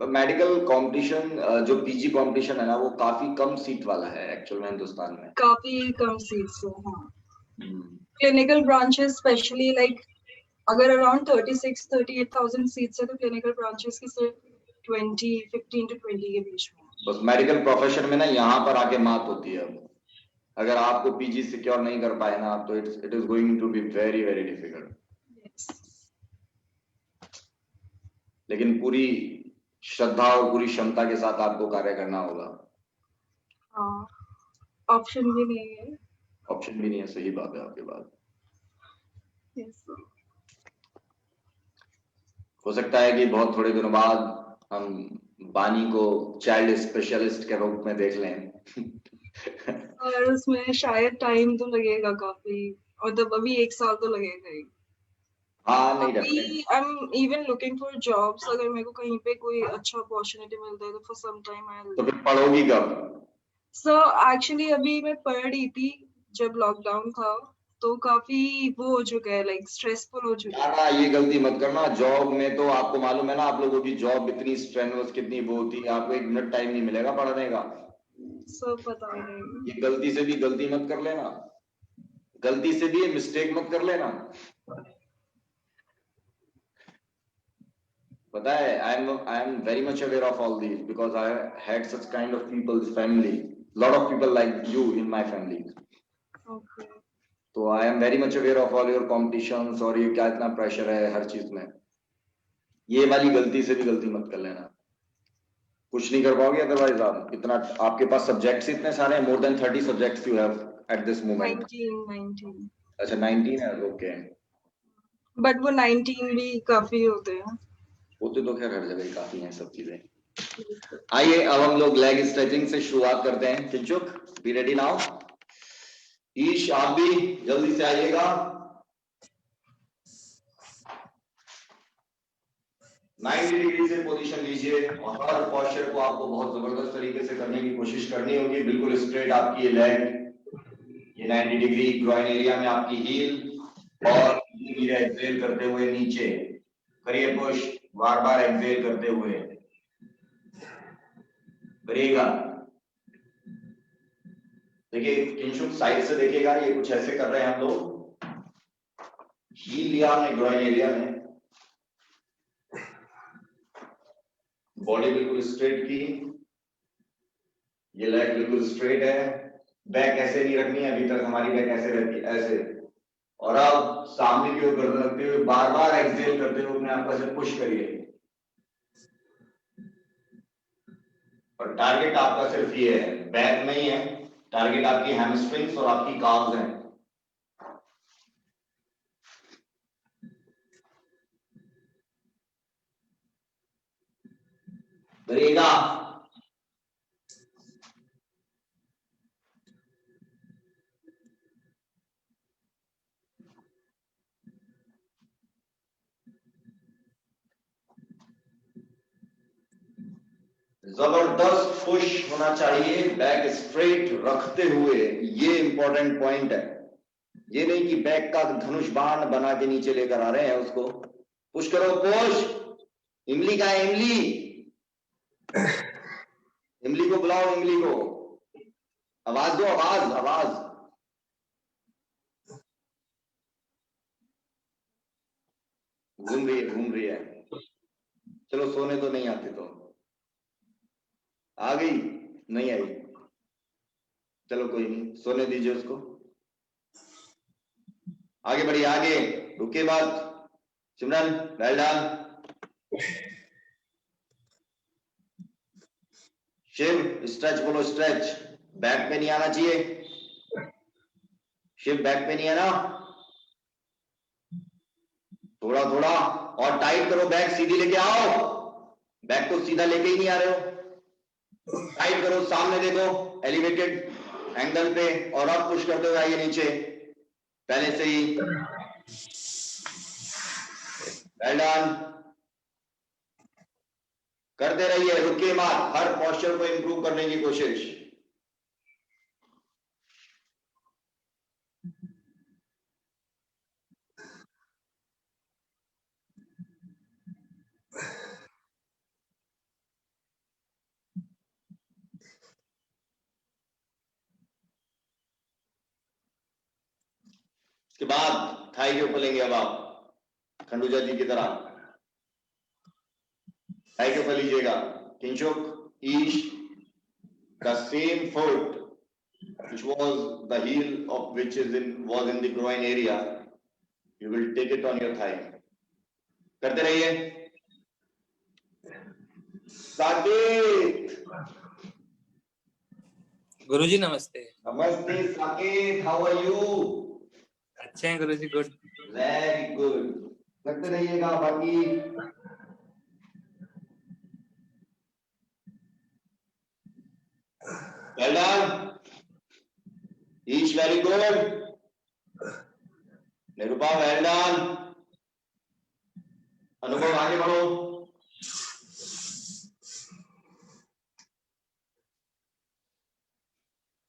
मेडिकल कंपटीशन, जो पीजी कंपटीशन है ना, वो काफी कम सीट वाला है एक्चुअल में हिंदुस्तान में। काफी कम सीट्स है, हाँ। क्लिनिकल ब्रांचेस स्पेशली, लाइक अगर अराउंड 36-38,000 सीट्स है तो क्लिनिकल ब्रांचेस की सिर्फ 15 to 20 के बीच में। बस मेडिकल प्रोफेशन में ना यहाँ पर आके मात होती है। अब अगर आपको पीजी सिक्योर नहीं कर पाए ना आप, तो it is going to be very very difficult. लेकिन पूरी श्रद्धा और पूरी क्षमता के साथ आपको कार्य करना होगा। हाँ, ऑप्शन भी नहीं है। ऑप्शन भी नहीं है, सही बात है आपकी बात। yes, हो सकता है कि बहुत थोड़े दिनों बाद हम बानी को चाइल्ड स्पेशलिस्ट के रूप में देख लें। और उसमें शायद टाइम तो लगेगा काफी, और तब अभी 1 साल तो लगेगा ही। हाँ नहीं अभी I am even looking for jobs, अगर मेरे को कहीं पे कोई अच्छा अपॉर्चुनिटी मिलता है तो फॉर सम टाइम आई तो फिर पढ़ोगी कब? सो एक्चुअली अभी मैं पढ़ रही थी जब लॉकडाउन था, तो काफी वो हो चुका है, लाइक स्ट्रेसफुल हो चुका है। ना ये गलती मत करना। जॉब में तो आपको मालूम है ना, आप लोगों की जॉब इतनी स्ट्रेनस कितनी वो होती है, आपको 1 मिनट टाइम नहीं मिलेगा पढ़ने का। सब पता नहीं। ये गलती से भी गलती मत कर लेना, गलती से भी मिस्टेक मत कर लेना। पता है, I am very much aware of all these because I had such kind of peoples family, lot of people like you in my family. Okay. तो I am very much aware of all your competitions, और ये क्या इतना pressure है हर चीज में। ये वाली गलती से भी गलती मत कर लेना, कुछ नहीं कर पाओगे अदरवाइज। आप इतना, आपके पास सब्जेक्ट्स इतने सारे हैं, more than 30 subjects you have eight this moment. 19। अच्छा 19 है, ओके। बट वो 19 भी काफी होते हैं। होते तो खैर हर जगह ही काफी हैं सब चीजें। आइए अब हम लोग लेग स्ट्रेचिंग से शुरुआत करते हैं। किंचुक बी रेडी नाउ। ईश आप भी जल्दी से आइएगा। 90 डिग्री से पोजीशन लीजिए और हर पोस्चर को आपको बहुत जबरदस्त तरीके से करने की कोशिश करनी होगी। बिल्कुल स्ट्रेट आपकी लेग, ये 90 डिग्री ग्रोइन एरिया में आपकी हील, और धीरे एक्सेल करते हुए नीचे करिए पुश, बार बार एक्सेल करते हुए करिएगा। देखिए किंशुक साइड से देखिएगा, ये कुछ ऐसे कर रहे हैं हम लोग। हील लिया हमने ग्रोइन एरिया में, बॉडी बिल्कुल स्ट्रेट की, ये लेग बिल्कुल स्ट्रेट है। बैक ऐसे नहीं रखनी है, अभी तक हमारी बैक ऐसे रहती है, ऐसे। और अब सामने की ओर गर्दन रखते हुए बार बार एक्सेल करते हुए अपने आप को ऐसे पुश करिए। और टारगेट आपका सिर्फ ये है, बैक नहीं है, टारगेट आपकी हैमस्ट्रिंग्स और आपकी काल्व्स हैं। करिएगा। जबरदस्त पुश होना चाहिए, बैक स्ट्रेट रखते हुए। ये इंपॉर्टेंट पॉइंट है। ये नहीं कि बैक का धनुष बाण बना के नीचे लेकर आ रहे हैं उसको। पुश करो, पुश। इमली का है, इमली, इमली को बुलाओ, इमली को आवाज दो, आवाज आवाज। घूम रही है, घूम रही है। चलो सोने तो नहीं आते तो। आ गई? नहीं आई? चलो कोई नहीं, सोने दीजिए उसको। आगे बढ़िए, आगे रुके बात। सिमरन वेल डन। शिव स्ट्रेच बोलो, स्ट्रेच। बैक पे नहीं आना चाहिए शिव, बैक पे नहीं है ना। थोड़ा थोड़ा और टाइट करो, बैक सीधी लेके आओ। बैक को सीधा लेके ही नहीं आ रहे हो, टाइट करो, सामने देखो एलिवेटेड एंगल पे, और अब पुश करते हुए आइए नीचे पहले से ही। Well done. करते रहिए, रुकिए मत, हर पोस्चर को इंप्रूव करने की कोशिश। उसके बाद थाई के ऊपर लेंगे अब आप, खंडूजा जी की तरह थाई के ऊपर लीजिएगा। किंचुक, ईश, the same foot which was the heel of which was in the groin area, you will take it on your thigh. करते रहिए। साकेत, गुरुजी नमस्ते। नमस्ते साकेत, हाउ आर यू? अच्छे हैं गुरुजी, गुड। Very good. करते रहिएगा। बाकी well done Ish, very good. Nirupa well done. Anubhav आगे बढ़ो।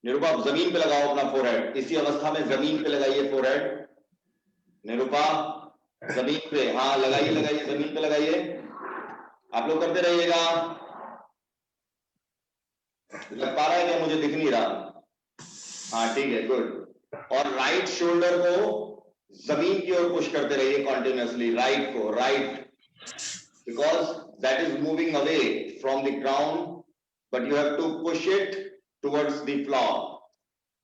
निरूपा जमीन पे लगाओ अपना फोरहेड, इसी अवस्था में जमीन पे लगाइए फोरहेड। निरूपा जमीन पे, हाँ लगाइए लगाइए, जमीन पे लगाइए। आप लोग करते रहिएगा। लग पा रहा है क्या? मुझे दिख नहीं रहा। हाँ ठीक है, गुड। और राइट शोल्डर को जमीन की ओर पुश करते रहिए कॉन्टिन्यूअसली, राइट को, right, because that is moving away from the ground, but you have to push it towards the floor.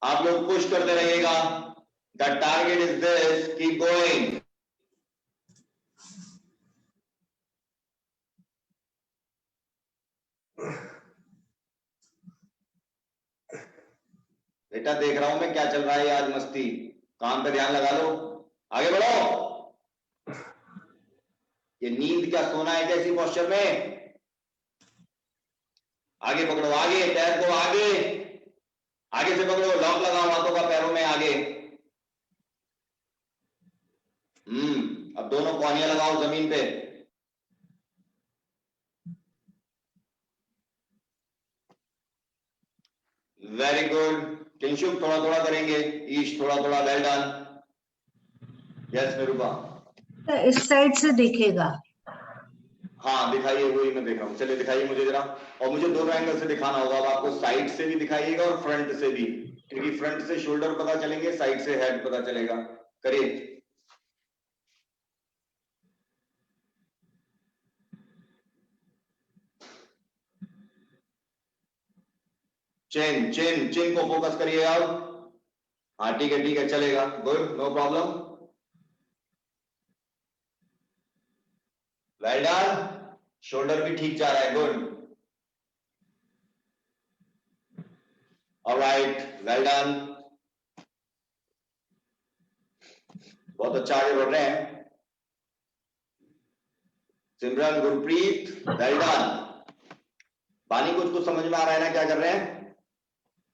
आप लोग पुश करते रहिएगा। The target is this, keep going. बेटा देख रहा हूं मैं क्या चल रहा है आज, मस्ती, काम पे ध्यान लगा लो, आगे बढ़ो। ये नींद क्या सोना है क्या इसी पोस्चर में? आगे पकड़ो, आगे पैर को आगे, आगे से पकड़ो, लॉक लगाओ हाथों का पैरों में आगे। अब दोनों कोहनियां लगाओ जमीन पे। Very good. किंशुक थोड़ा थोड़ा करेंगे, ईश थोड़ा थोड़ा, वेल डन। यस निरूपा। इस साइड से दिखेगा। हाँ दिखाइए, वही मैं देख रहा हूँ, चलिए दिखाइए मुझे जरा। और मुझे दोनों एंगल से दिखाना होगा, अब आपको साइड से भी दिखाइएगा और फ्रंट से भी, क्योंकि फ्रंट से शोल्डर पता चलेंगे, साइड से हेड पता चलेगा। करिए। चिन चिन चिन को फोकस करिए आप। हाँ ठीक है चलेगा, good, no problem, well done. Shoulder भी ठीक जा रहा है, गुड, ऑलराइट, वेल डन। बहुत अच्छा आगे बढ़ रहे हैं। सिमरन, गुरप्रीत, वेल डन। बानी कुछ समझ में आ रहा है ना क्या कर रहे हैं?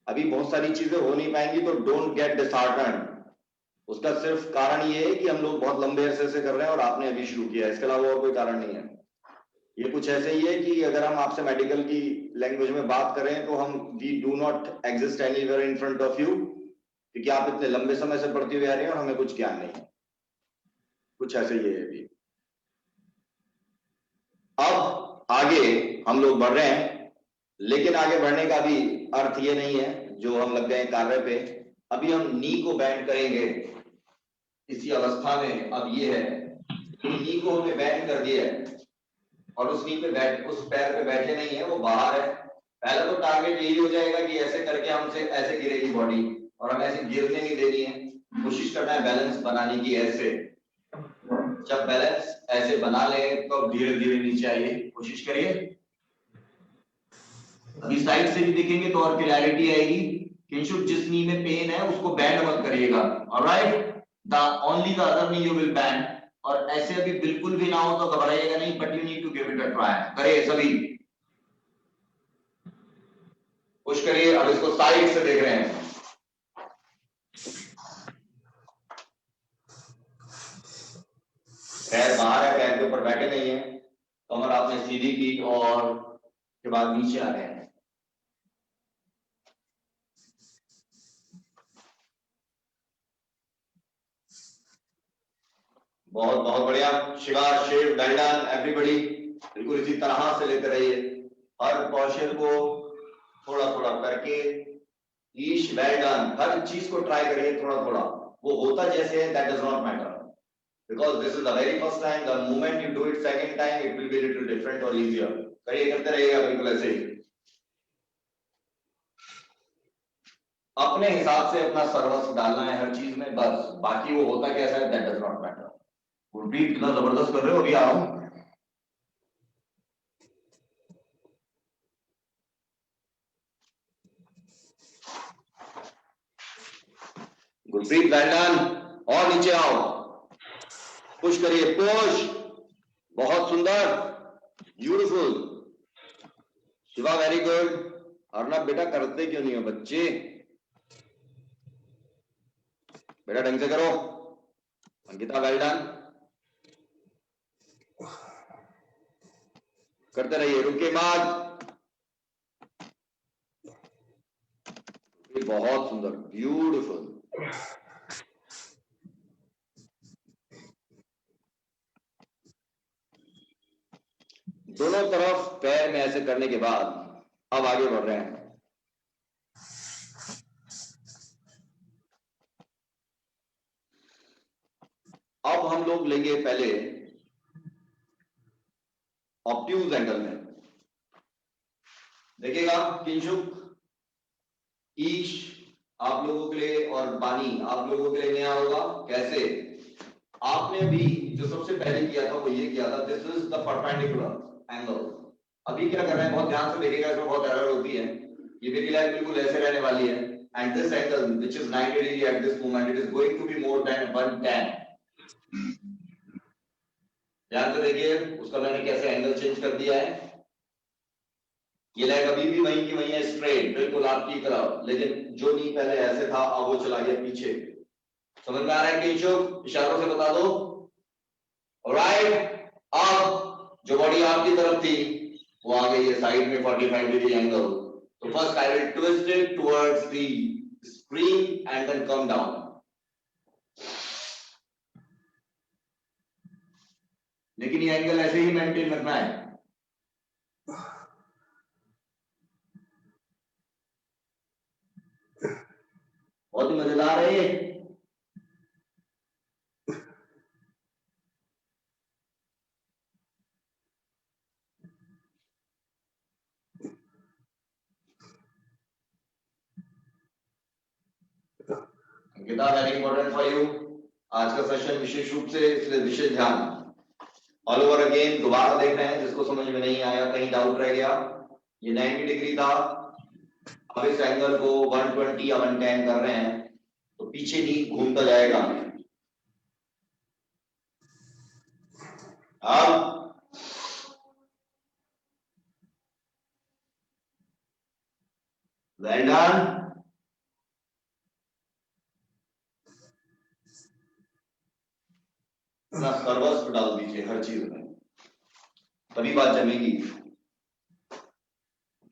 अभी बहुत सारी चीजें हो नहीं पाएंगी, तो डोंट गेट डिसहार्टन्ड। उसका सिर्फ कारण ये है कि हम लोग बहुत लंबे अरसे से कर रहे हैं और आपने अभी शुरू किया है, इसके अलावा और कोई कारण नहीं है। ये कुछ ऐसे ही है कि अगर हम आपसे मेडिकल की लैंग्वेज में बात करें तो हम we do not exist anywhere in front of you, क्योंकि आप इतने लंबे समय से पढ़ते हुए आ रहे हैं और हमें कुछ ज्ञान नहीं है, कुछ ऐसे ही है अभी। अब आगे हम लोग बढ़ रहे हैं, लेकिन आगे बढ़ने का भी अर्थ ये नहीं है जो हम लग गए कार्य पे। अभी हम नी को बैंड करेंगे इसी अवस्था में। अब ये है कि नी को हमने बैंड कर दिया है और उस नी पे बैठ, उस पैर पे बैठे नहीं है, वो बाहर है। पहला तो टारगेट यही हो जाएगा कि ऐसे करके हमसे ऐसे गिरेगी बॉडी, और हमें ऐसे गिरने नहीं देनी है, कोशिश करना है बैलेंस बनाने की। ऐसे जब बैलेंस ऐसे बना ले तो धीरे धीरे नीचे आइए, कोशिश करिए। अभी साइड से भी दिखेंगे तो और क्लैरिटी आएगी। किंशुक, जिस नी में पेन है उसको बैंड मत करिएगा, alright, the only the other knee you will band. और ऐसे अभी बिल्कुल भी ना हो तो घबराइएगा नहीं, but you need to give it a try. करिए सभी, पुश करिए। अब इसको साइड से देख रहे हैं, पैर बाहर है, पैर के ऊपर बैठे नहीं है, कमर आपने सीधी की और के बाद नीचे आ रहे हैं। बहुत बहुत बढ़िया Shiva, Shiv, well done everybody. बिल्कुल इसी तरह से लेते रहिए, हर पोस्चर को थोड़ा थोड़ा करके। ईश, वेल डन। हर चीज को ट्राई करिए थोड़ा थोड़ा, वो होता जैसे है that does not matter, because this is the very first time. The moment you do it second time, it will be a little different or easier. करिए, करते रहिएगा बिल्कुल ऐसे ही, अपने हिसाब से अपना सर्वस्व डालना है हर चीज में, बस। बाकी वो होता कैसा है that does not matter. Gurpreet, कितना जबरदस्त कर रहे हो, अभी आओ। Gurpreet, well done. और नीचे आओ, पुश करिए, पुश, बहुत सुंदर, beautiful. Shiva, very good. Arnab बेटा करते क्यों नहीं हो बच्चे? बेटा ढंग से करो। Ankita well done. करते रहिए, रुके मत। बहुत सुंदर, ब्यूटीफुल। दोनों तरफ पैर में ऐसे करने के बाद अब आगे बढ़ रहे हैं। अब हम लोग लेंगे पहले ऑब्ट्यूज एंगल में। देखिएगा किंशुक, ईश आप लोगों के लिए और बानी आप लोगों के लिए नया होगा। कैसे? आपने भी जो सबसे पहले किया था वो ये किया था, this is the perpendicular angle. अभी क्या कर रहे हैं, बहुत ध्यान से देखिएगा, इसमें बहुत एरर होती है। ये मेरी लाइन बिल्कुल ऐसे रहने वाली है, and this angle which is 90 degree at this moment, it is going to be more than 110। ध्यान से देखिए उसका मैंने कैसे एंगल चेंज कर दिया है। ये लाइन अभी भी वहीं की वहीं है, स्ट्रेट बिल्कुल आपकी तरफ, लेकिन जो नी पहले ऐसे था अब वो चला गया पीछे। समझ में आ रहा है किंशुक? इशारों से बता दो। ऑलराइट, अब जो बॉडी आपकी तरफ थी वो आ गई है साइड में 45 डिग्री एंगल। तो first I will twist it towards the screen and then come down. लेकिन ये एंगल ऐसे ही मेंटेन रखना है। बहुत ही मजेदार है ये। Ankita, very important for you. आज का सेशन विशेष रूप से इसलिए विशेष ध्यान ऑल ओवर अगेन दोबारा देख रहे हैं। जिसको समझ में नहीं आया, कहीं डाउट रह गया, ये 90 डिग्री था, अब इस एंगल को 120 या 110 कर रहे हैं तो पीछे नी घूमता जाएगा। अब वेल डन। अपना सर्वस्व डाल दीजिए हर चीज में, तभी बात जमेगी।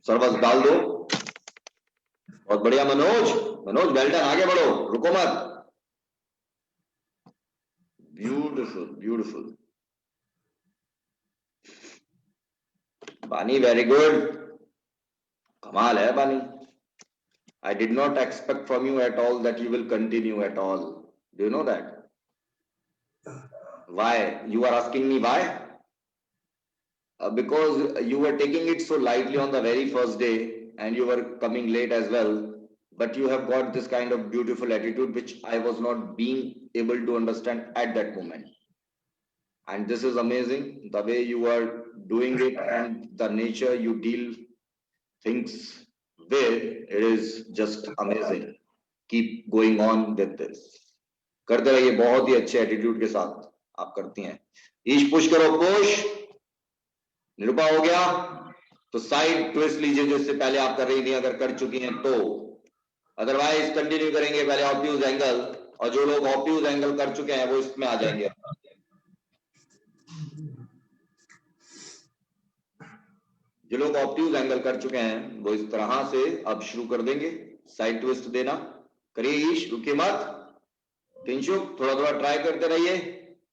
सर्वस्व डाल दो। बहुत बढ़िया मनोज, मनोज वेल डन, आगे बढ़ो, रुको मत। Beautiful beautiful. बानी वेरी गुड, कमाल है बानी। I did not expect from you at all that you will continue at all. Do you know that? Why? You are asking me why? Because you were taking it so lightly on the very first day and you were coming late as well. But you have got this kind of beautiful attitude which I was not being able to understand at that moment. And this is amazing. The way you are doing it and the nature you deal things with, it is just amazing. Keep going on with this. करते रहिए, बहुत ही अच्छे attitude के साथ आप करती हैं। ईश push करो, पुश। निरूपा हो गया तो साइड ट्विस्ट लीजिए जो इससे पहले आप कर रही थी, अगर कर चुकी हैं तो। अदरवाइज कंटिन्यू करेंगे पहले ऑब्ट्यूज एंगल, और जो लोग ऑब्ट्यूज एंगल कर चुके हैं वो इसमें आ जाएंगे। जो लोग ऑब्ट्यूज एंगल कर चुके हैं वो इस तरह से अब शुरू कर देंगे साइड ट्विस्ट देना। करिए ईश, रुकिए मत। किंशुक थोड़ा थोड़ा ट्राई करते रहिए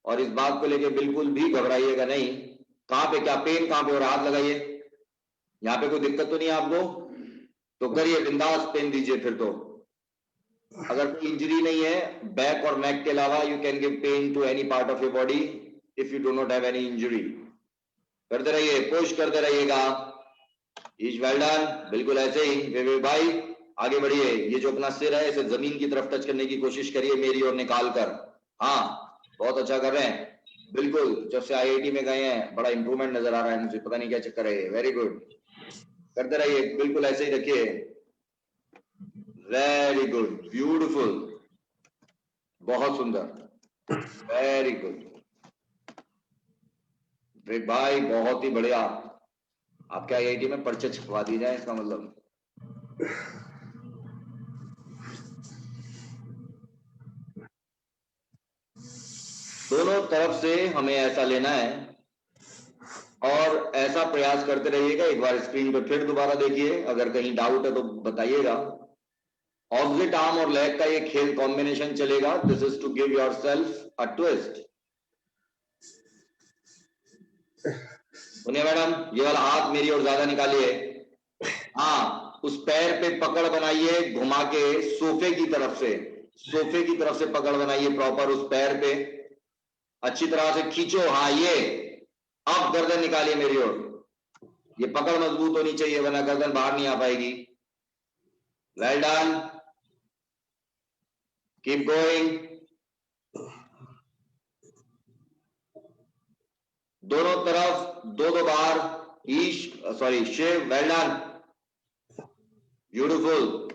और इस बात को लेके बिल्कुल भी घबराइएगा नहीं। कहां पे क्या पेन, कहां पे, और हाथ लगाइए। यहाँ पे कोई दिक्कत तो नहीं है आपको? तो करिए, बिंदास पेन दीजिए फिर तो। अगर कोई इंजरी नहीं है बैक और नेक के अलावा, you can give pain to any part of your body if you do not have any injury. करते रहिए, पुश करते रहिएगा। ईश वेल डन, बिल्कुल ऐसे ही। वे भाई आगे बढ़िए। ये जो अपना सिर है इसे जमीन की तरफ टच करने की कोशिश करिए मेरी ओर निकाल कर। हाँ, बहुत अच्छा कर रहे हैं, बिल्कुल। जब से आईआईटी में गए हैं बड़ा इंप्रूवमेंट नजर आ रहा है मुझे, पता नहीं क्या चक्कर है। वेरी गुड, करते रहिए, बिल्कुल ऐसे ही रखिए। वेरी गुड, ब्यूटीफुल, बहुत सुंदर, वेरी गुड भाई, बहुत ही बढ़िया। आपके आईआईटी में पर्चे छपवा दी जाए इसका मतलब। दोनों तरफ से हमें ऐसा लेना है और ऐसा प्रयास करते रहिएगा। एक बार स्क्रीन पर फिर दोबारा देखिए, अगर कहीं डाउट है तो बताइएगा। ऑपोजिट आर्म और लेग का ये खेल कॉम्बिनेशन चलेगा। This is to give yourself a twist. सुनिए मैडम, ये वाला हाथ मेरी ओर ज्यादा निकालिए। हाँ, उस पैर पे पकड़ बनाइए घुमा के सोफे की तरफ से पकड़ बनाइए प्रॉपर उस पैर पे। अच्छी तरह से खींचो। हाँ, ये अब गर्दन निकालिए मेरी ओर। ये पकड़ मजबूत होनी चाहिए वरना गर्दन बाहर नहीं आ पाएगी। Well done, keep going. दोनों तरफ दो बार Shiv, well done, beautiful.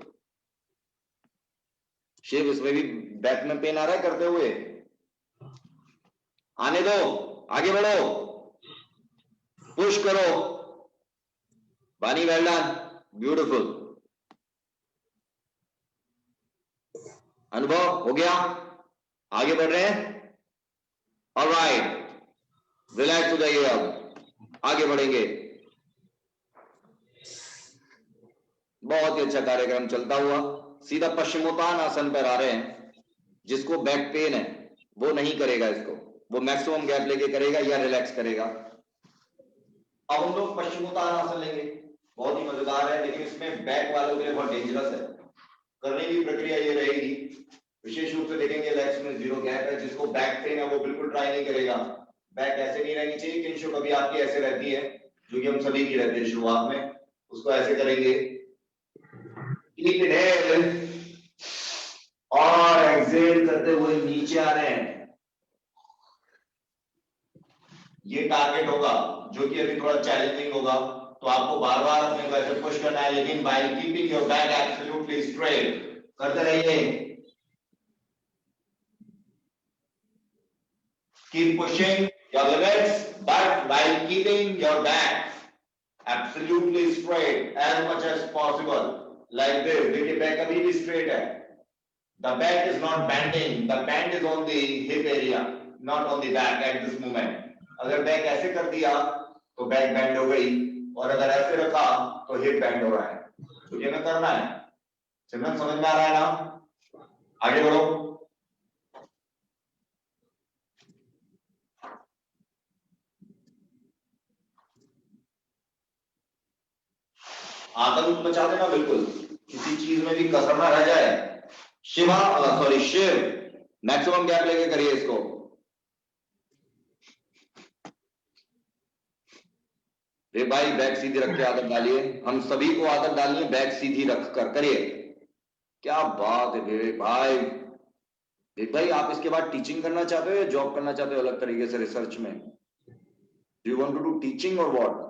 Shiv, इसमें भी बैक में पेन आ रहा है करते हुए? आने दो, आगे बढ़ो, पुश करो। बानी, वेल डन, ब्यूटीफुल। अनुभव हो गया? आगे बढ़ रहे हैं? ऑलराइट, रिलैक्स हो जाइए। अब आगे बढ़ेंगे। बहुत ही अच्छा कार्यक्रम चलता हुआ सीधा पश्चिमोत्तान आसन पर आ रहे हैं। जिसको बैक पेन है वो नहीं करेगा इसको, वो मैक्सिमम गैप लेके करेगा या रिलैक्स करेगा। अब हम लोग पश्चिमोत्तान आसन लेंगे। बहुत ही मजेदार है, लेकिन इसमें बैक वालों के लिए बहुत डेंजरस है। करने की प्रक्रिया ये रहेगी, विशेष रूप से देखेंगे लेग्स में जीरो गैप है। जिसको बैक पेन है वो बिल्कुल ट्राई नहीं करेगा। बैक ऐसे नहीं रहनी चाहिए। किंशु कभी आपकी ऐसे रहती है, जो कि हम सभी की रहती है शुरुआत में। उसको ऐसे करेंगे, इनहेल और एक्सहेल करते हुए नीचे आ रहे हैं। ये टारगेट होगा जो कि अभी थोड़ा चैलेंजिंग होगा, तो आपको बार बार अपने को ऐसे पुश करना है, लेकिन by keeping your back absolutely straight करते रहिए। Keep pushing your limits, but while keeping your back absolutely straight as much as possible, like this. देखिए बैक अभी भी straight है. The back is not bending. The bend is on the hip area, not on the back at this moment. अगर back ऐसे कर दिया तो back bend हो गई, और अगर ऐसे रखा तो हिप बेंड हो रहा है। तो ये ना करना है। सिमरन, समझ में आ रहा है ना? आगे बढ़ो। आतंक मचा देना, बिल्कुल किसी चीज में भी कसर ना रह जाए। शिव, मैक्सिमम गैप लेके करिए इसको। रे भाई, बैक सीधी रख के आदत डालिए। हम सभी को आदत डालिए बैक सीधी रख कर करिए। क्या बात है विवेक भाई। विवेक भाई, आप इसके बाद टीचिंग करना चाहते हो या जॉब करना चाहते हो अलग तरीके से रिसर्च में? Do you want to do teaching और व्हाट?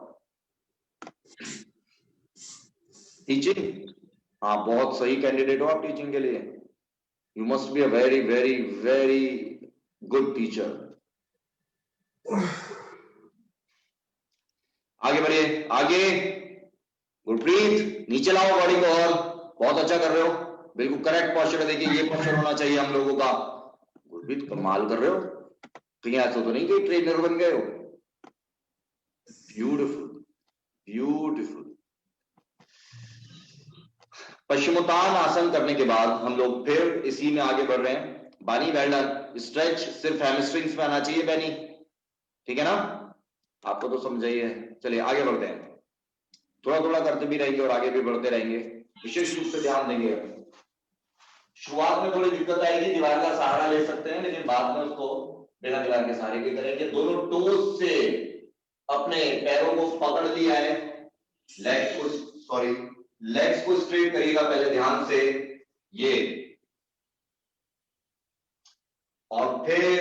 टीचिंग? हाँ, बहुत सही कैंडिडेट हो आप टीचिंग के लिए। You must be a very very very good teacher. आगे बढ़िए, आगे। गुरप्रीत, नीचे लाओ बॉडी को, और बहुत अच्छा कर रहे हो। बिल्कुल करेक्ट पोस्चर है। देखिए ये पोस्चर होना चाहिए हम लोगों का। गुरप्रीत, कमाल कर रहे हो। कहीं ऐसा तो नहीं कि ट्रेनर बन गए हो? Beautiful, beautiful. पश्चिमोत्तान आसन करने के बाद हम लोग फिर इसी में आगे बढ़ रहे हैं। बानी, वेल डन। स्ट्रेच सिर्फ हैमस्ट्रिंग्स में आना चाहिए बैनी, ठीक है ना? आपको तो समझाइए। चलिए आगे बढ़ते हैं। थोड़ा थोड़ा करते भी रहेंगे और आगे भी बढ़ते रहेंगे। विशेष रूप से ध्यान देंगे। शुरुआत में थोड़ी दिक्कत आएगी, दीवार का सहारा ले सकते हैं, लेकिन बाद में उसको बिना दीवार के सहारे के करेंगे। दोनों टोज से अपने पैरों को पकड़ लिया है। लेग्स को स्ट्रेट करिएगा पहले ध्यान से, ये, और फिर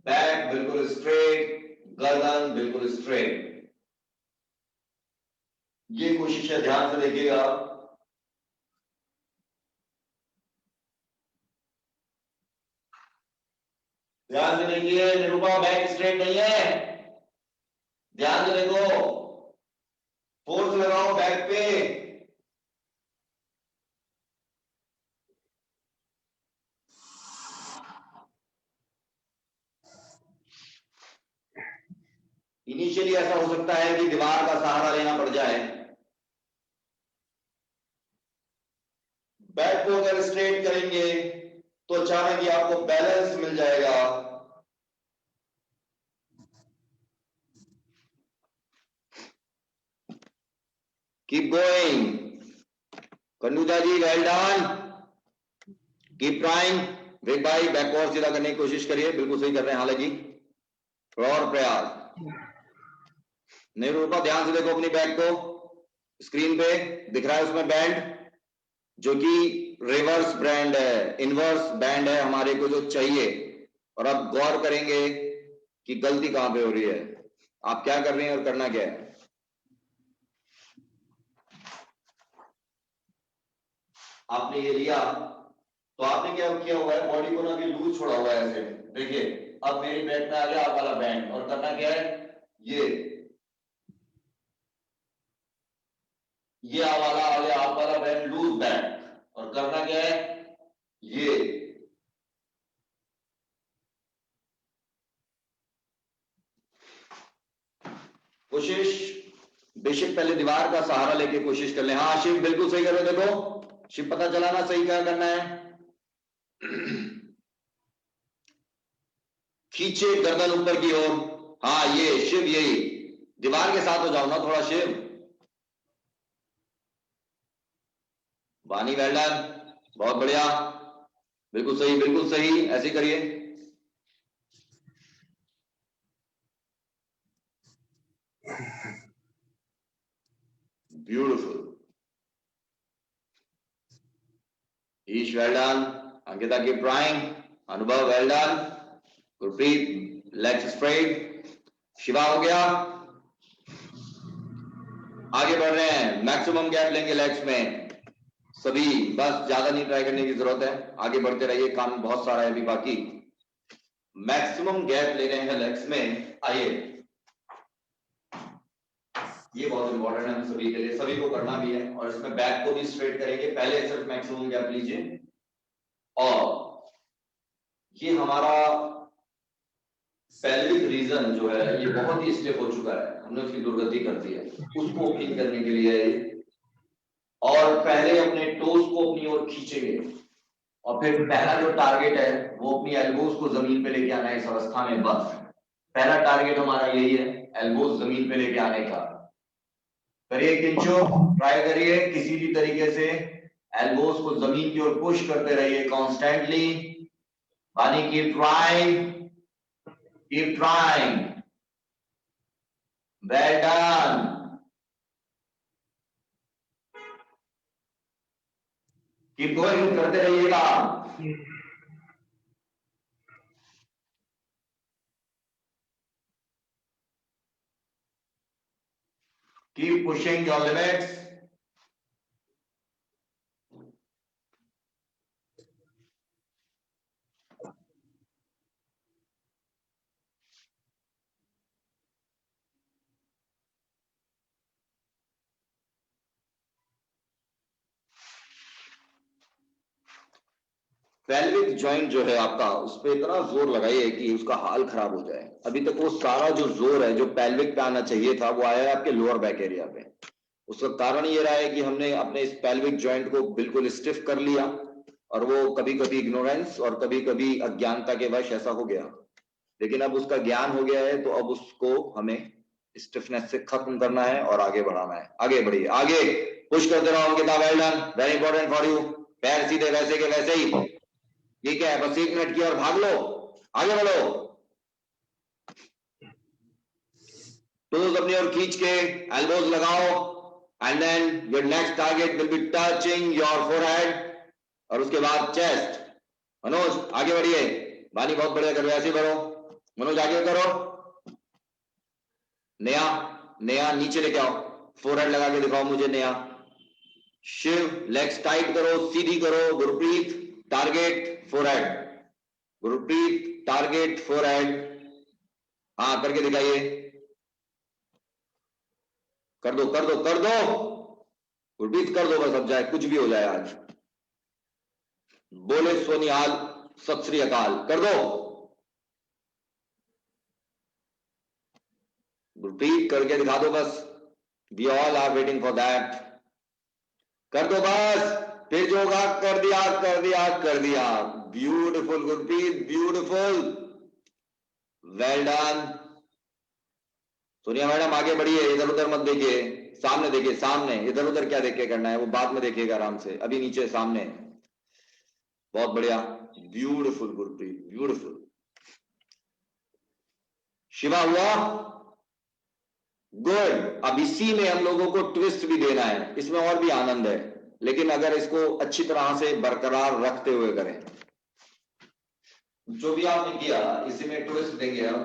बैक बिल्कुल स्ट्रेट, गर्दन बिल्कुल स्ट्रेट। ये कोशिश है, ध्यान से देखिएगा। ध्यान से देखिए निरूपा, बैक स्ट्रेट नहीं है। ध्यान से देखो, फोर्स लगाओ बैक पे। इनिशियली ऐसा हो सकता है कि दीवार का सहारा लेना पड़ जाए। बैक को अगर स्ट्रेट करेंगे तो अचानक ही आपको बैलेंस मिल जाएगा। कीप गोइंग कन्नुदा जी, वेल डन, कीप ट्राइंग। वेग भाई बैक और सीधा करने की कोशिश करिए, बिल्कुल सही कर रहे हैं। हालांकि और प्रयास। नेहरूपा ध्यान से देखो अपनी बैक को, स्क्रीन पे दिख रहा है उसमें बैंड जो कि रिवर्स बैंड है, इनवर्स बैंड है हमारे को जो चाहिए। और अब गौर करेंगे कि गलती कहां पे हो रही है, आप क्या कर रहे हैं और करना क्या है। आपने ये लिया तो आपने क्या किया हुआ है, बॉडी को ना भी लूज छोड़ा हुआ है ऐसे। देखिए अब मेरी बैक में आ गया आप वाला बैंड, और करना क्या है, ये वाला आ गया आप वाला बैंड, लूज बैंड। और करना क्या है, ये कोशिश बेशक पहले दीवार का सहारा लेके कोशिश कर ले। हाँ शिव बिल्कुल सही कर रहे हो, देखो शिव पता चला ना सही क्या करना है। खींचे गर्दन ऊपर की ओर, हाँ ये शिव, यही दीवार के साथ हो जाओ ना थोड़ा शिव। वानी वेल डन, बहुत बढ़िया, बिल्कुल सही, ऐसे करिए। ब्यूटिफुल, ईश वेल डन, अंकिता की ट्राइंग, अनुभव well done, Gurpreet legs straight, Shiva हो गया। आगे बढ़ रहे हैं, मैक्सिमम गैप लेंगे लेग्स में सभी, बस ज्यादा नहीं ट्राई करने की जरूरत है, आगे बढ़ते रहिए, काम बहुत सारा है अभी बाकी। मैक्सिमम गैप ले रहे हैं लेग्स में। आइए ये बहुत इंपॉर्टेंट है हम सभी के लिए, सभी को करना भी है। और इसमें बैक को भी स्ट्रेट करेंगे, पहले सिर्फ मैक्सिमम गैप लीजिए। और ये हमारा पेल्विक रीजन जो है ये बहुत ही स्टिफ हो चुका है, हमने उसकी दुर्गति कर दी है, उसको ओपनिंग करने के लिए। और पहले अपने टोज को अपनी ओर खींचेंगे, और फिर पहला जो टारगेट है वो अपनी एल्बोज को जमीन पे लेके आना है इस अवस्था में। बस पहला टारगेट हमारा यही है, एल्बोज जमीन पे लेके आने का। करिए किंचो, ट्राई करिए किसी भी तरीके से एल्बोज को जमीन की ओर पुश करते रहिए कॉन्स्टेंटली। बानी keep trying, well done, keep going, करते रहिएगा। Keep pushing your limits. Pelvic joint जो है आपका, उस पर इतना जोर लगाइए कि उसका हाल खराब हो जाए। अभी तक वो सारा जो जोर है जो पेल्विक पे आना चाहिए था वो आया है आपके लोअर बैक एरिया पे। उसका कारण ये रहा है कि हमने अपने इस पेल्विक जॉइंट को बिल्कुल स्टिफ कर लिया, और वो कभी कभी इग्नोरेंस और कभी कभी अज्ञानता के वश ऐसा हो गया। लेकिन अब उसका ज्ञान हो गया है, तो अब उसको हमें स्टिफनेस से खत्म करना है और आगे बढ़ाना है। आगे बढ़िए, आगे पुश करते रहो Ankita, well done, very important for you. पैर सीधे वैसे के वैसे ही, ठीक है, बस 1 मिनट की और भाग लो, आगे बढ़ो। टोज अपनी ओर खींच के एल्बोज लगाओ, and then your next target will be touching your forehead, और उसके बाद चेस्ट। मनोज आगे बढ़िए, बानी बहुत बढ़िया कर रहे हो, ऐसे बढ़ो मनोज, आगे करो। नया नीचे लेके आओ, फोरहेड लगा के दिखाओ मुझे नया। शिव लेग्स टाइट करो, सीधी करो। Gurpreet target forehead, Gurpreet target forehead, हाँ करके दिखाइए, कर दो गुरप्रीत, कर दो बस, अब जाए कुछ भी हो जाए आज। बोले सोनिहाल, सत श्री अकाल, कर दो। रिपीट करके दिखा दो बस, we all are waiting for that. कर दो बस, फिर जो होगा कर दिया कर दिया कर दिया। Beautiful Gurpreet, beautiful, well done. Sonia madam आगे बढ़िए, इधर उधर मत देखिए, सामने देखिए, सामने। इधर उधर क्या देख के करना है वो बाद में देखिएगा आराम से, अभी नीचे सामने। बहुत बढ़िया, ब्यूटिफुल गुरप्रीत, ब्यूटिफुल। शिवा हुआ, गुड। अब इसी में हम लोगों को ट्विस्ट भी देना है, इसमें और भी आनंद है, लेकिन अगर इसको अच्छी तरह से बरकरार रखते हुए करें। जो भी आपने किया इसी में ट्विस्ट देंगे हम।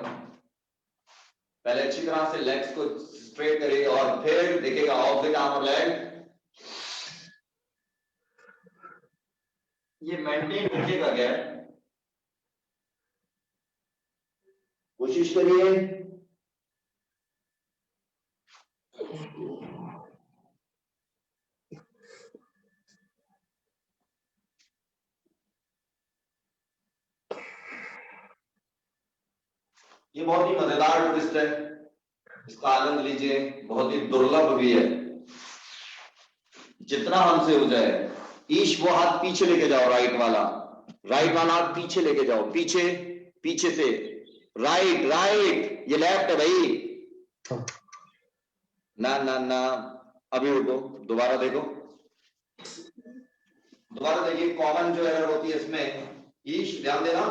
पहले अच्छी तरह से लेग्स को स्ट्रेट करिए और फिर देखिएगा ऑपोजिट आर्म और लेग, ये मेंटेन रखिएगा क्या, कोशिश करिए। ये बहुत ही मजेदार ट्विस्ट है, इसका आनंद लीजिए, बहुत ही दुर्लभ भी है। जितना हमसे हो जाए। ईश वो हाथ पीछे लेके जाओ, राइट वाला हाथ पीछे लेके जाओ, पीछे, पीछे से राइट, राइट, ये लेफ्ट है भाई। ना ना ना, अभी रुको, दोबारा देखो, दोबारा देखिए। कॉमन जो एरर होती है इसमें, ईश ध्यान देना।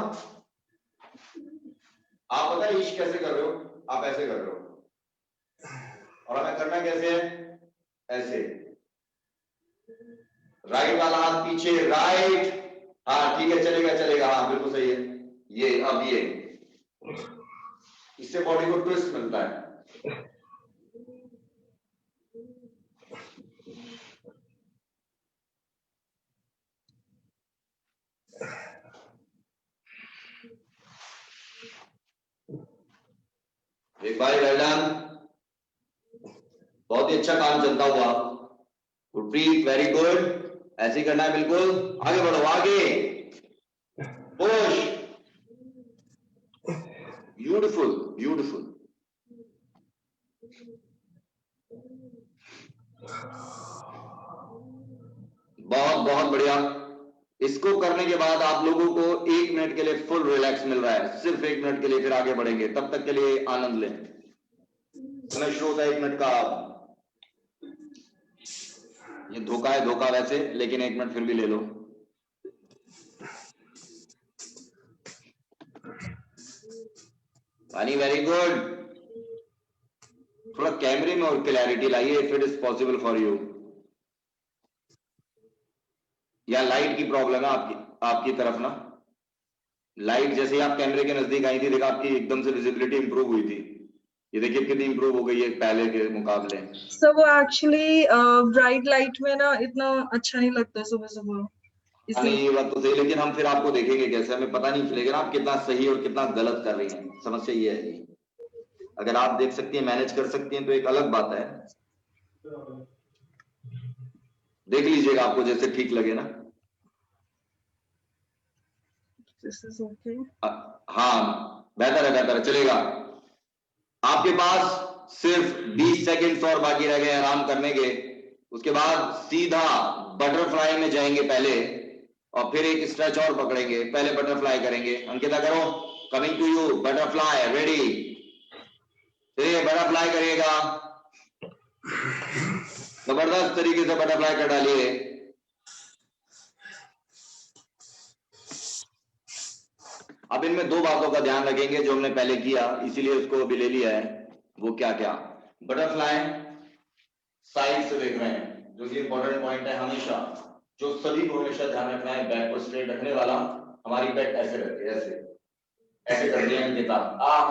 आप पता है ईश कैसे कर रहे हो, आप ऐसे कर रहे हो, और हमें करना कैसे है, ऐसे। राइट वाला हाथ पीछे, राइट, हाँ ठीक है, चलेगा चलेगा, हाँ बिल्कुल सही है। ये अब ये, इससे बॉडी को ट्विस्ट मिलता है। एक बार वेल डन, बहुत ही अच्छा काम चलता हुआ, गुरप्रीत वेरी गुड। ऐसे ही करना है बिल्कुल, आगे बढ़ो, आगे पुश, ब्यूटीफुल ब्यूटीफुल। बहुत बहुत बढ़िया। इसको करने के बाद आप लोगों को 1 मिनट के लिए फुल रिलैक्स मिल रहा है, सिर्फ 1 मिनट के लिए, फिर आगे बढ़ेंगे, तब तक के लिए आनंद लें। समय शुरू होता है 1 मिनट का। ये धोखा है, धोखा वैसे, लेकिन 1 मिनट फिर भी ले लो। पानी वेरी गुड। थोड़ा कैमरे में और क्लैरिटी लाइए, if it is possible for you. या लाइट की प्रॉब्लम है आपकी तरफ ना, लाइट जैसे ही आप कैमरे के नजदीक आई थी, देखा आपकी एकदम से विजिबिलिटी इंप्रूव हुई थी। ये देखिए कितनी इंप्रूव हो गई है पहले के मुकाबले। सर वो एक्चुअली ब्राइट लाइट में ना इतना अच्छा नहीं लगता सुबह सुबह, नहीं ये बात तो सही, लेकिन हम फिर आपको देखेंगे कैसे, हमें पता नहीं चलेगा ना आप कितना सही और कितना गलत कर रही हैं। समस्या ये है, अगर आप देख सकती हैं, मैनेज कर सकती हैं तो एक अलग बात है। देख लीजिएगा आपको जैसे ठीक लगे ना। हाँ बेहतर है, चलेगा। आपके पास सिर्फ 20 सेकंड्स और बाकी रह गए आराम करने के, उसके बाद सीधा बटरफ्लाई में जाएंगे पहले, और फिर एक स्ट्रेच और पकड़ेंगे, पहले बटरफ्लाई करेंगे। अंकिता करो, coming to you, butterfly, ready, चलिए बटरफ्लाई करिएगा, जबरदस्त तरीके से बटरफ्लाई कर डालिए। अब इनमें 2 बातों का ध्यान रखेंगे जो हमने पहले किया, इसीलिए उसको अभी ले लिया है। वो क्या क्या, बटरफ्लाई साइड से देख रहे हैं, जो कि इंपॉर्टेंट पॉइंट है हमेशा, जो सभी को हमेशा ध्यान रखना है। बैक को स्ट्रेट रखने वाला, हमारी बैक ऐसे रहती है, ऐसे ऐसे करती है अंकिता,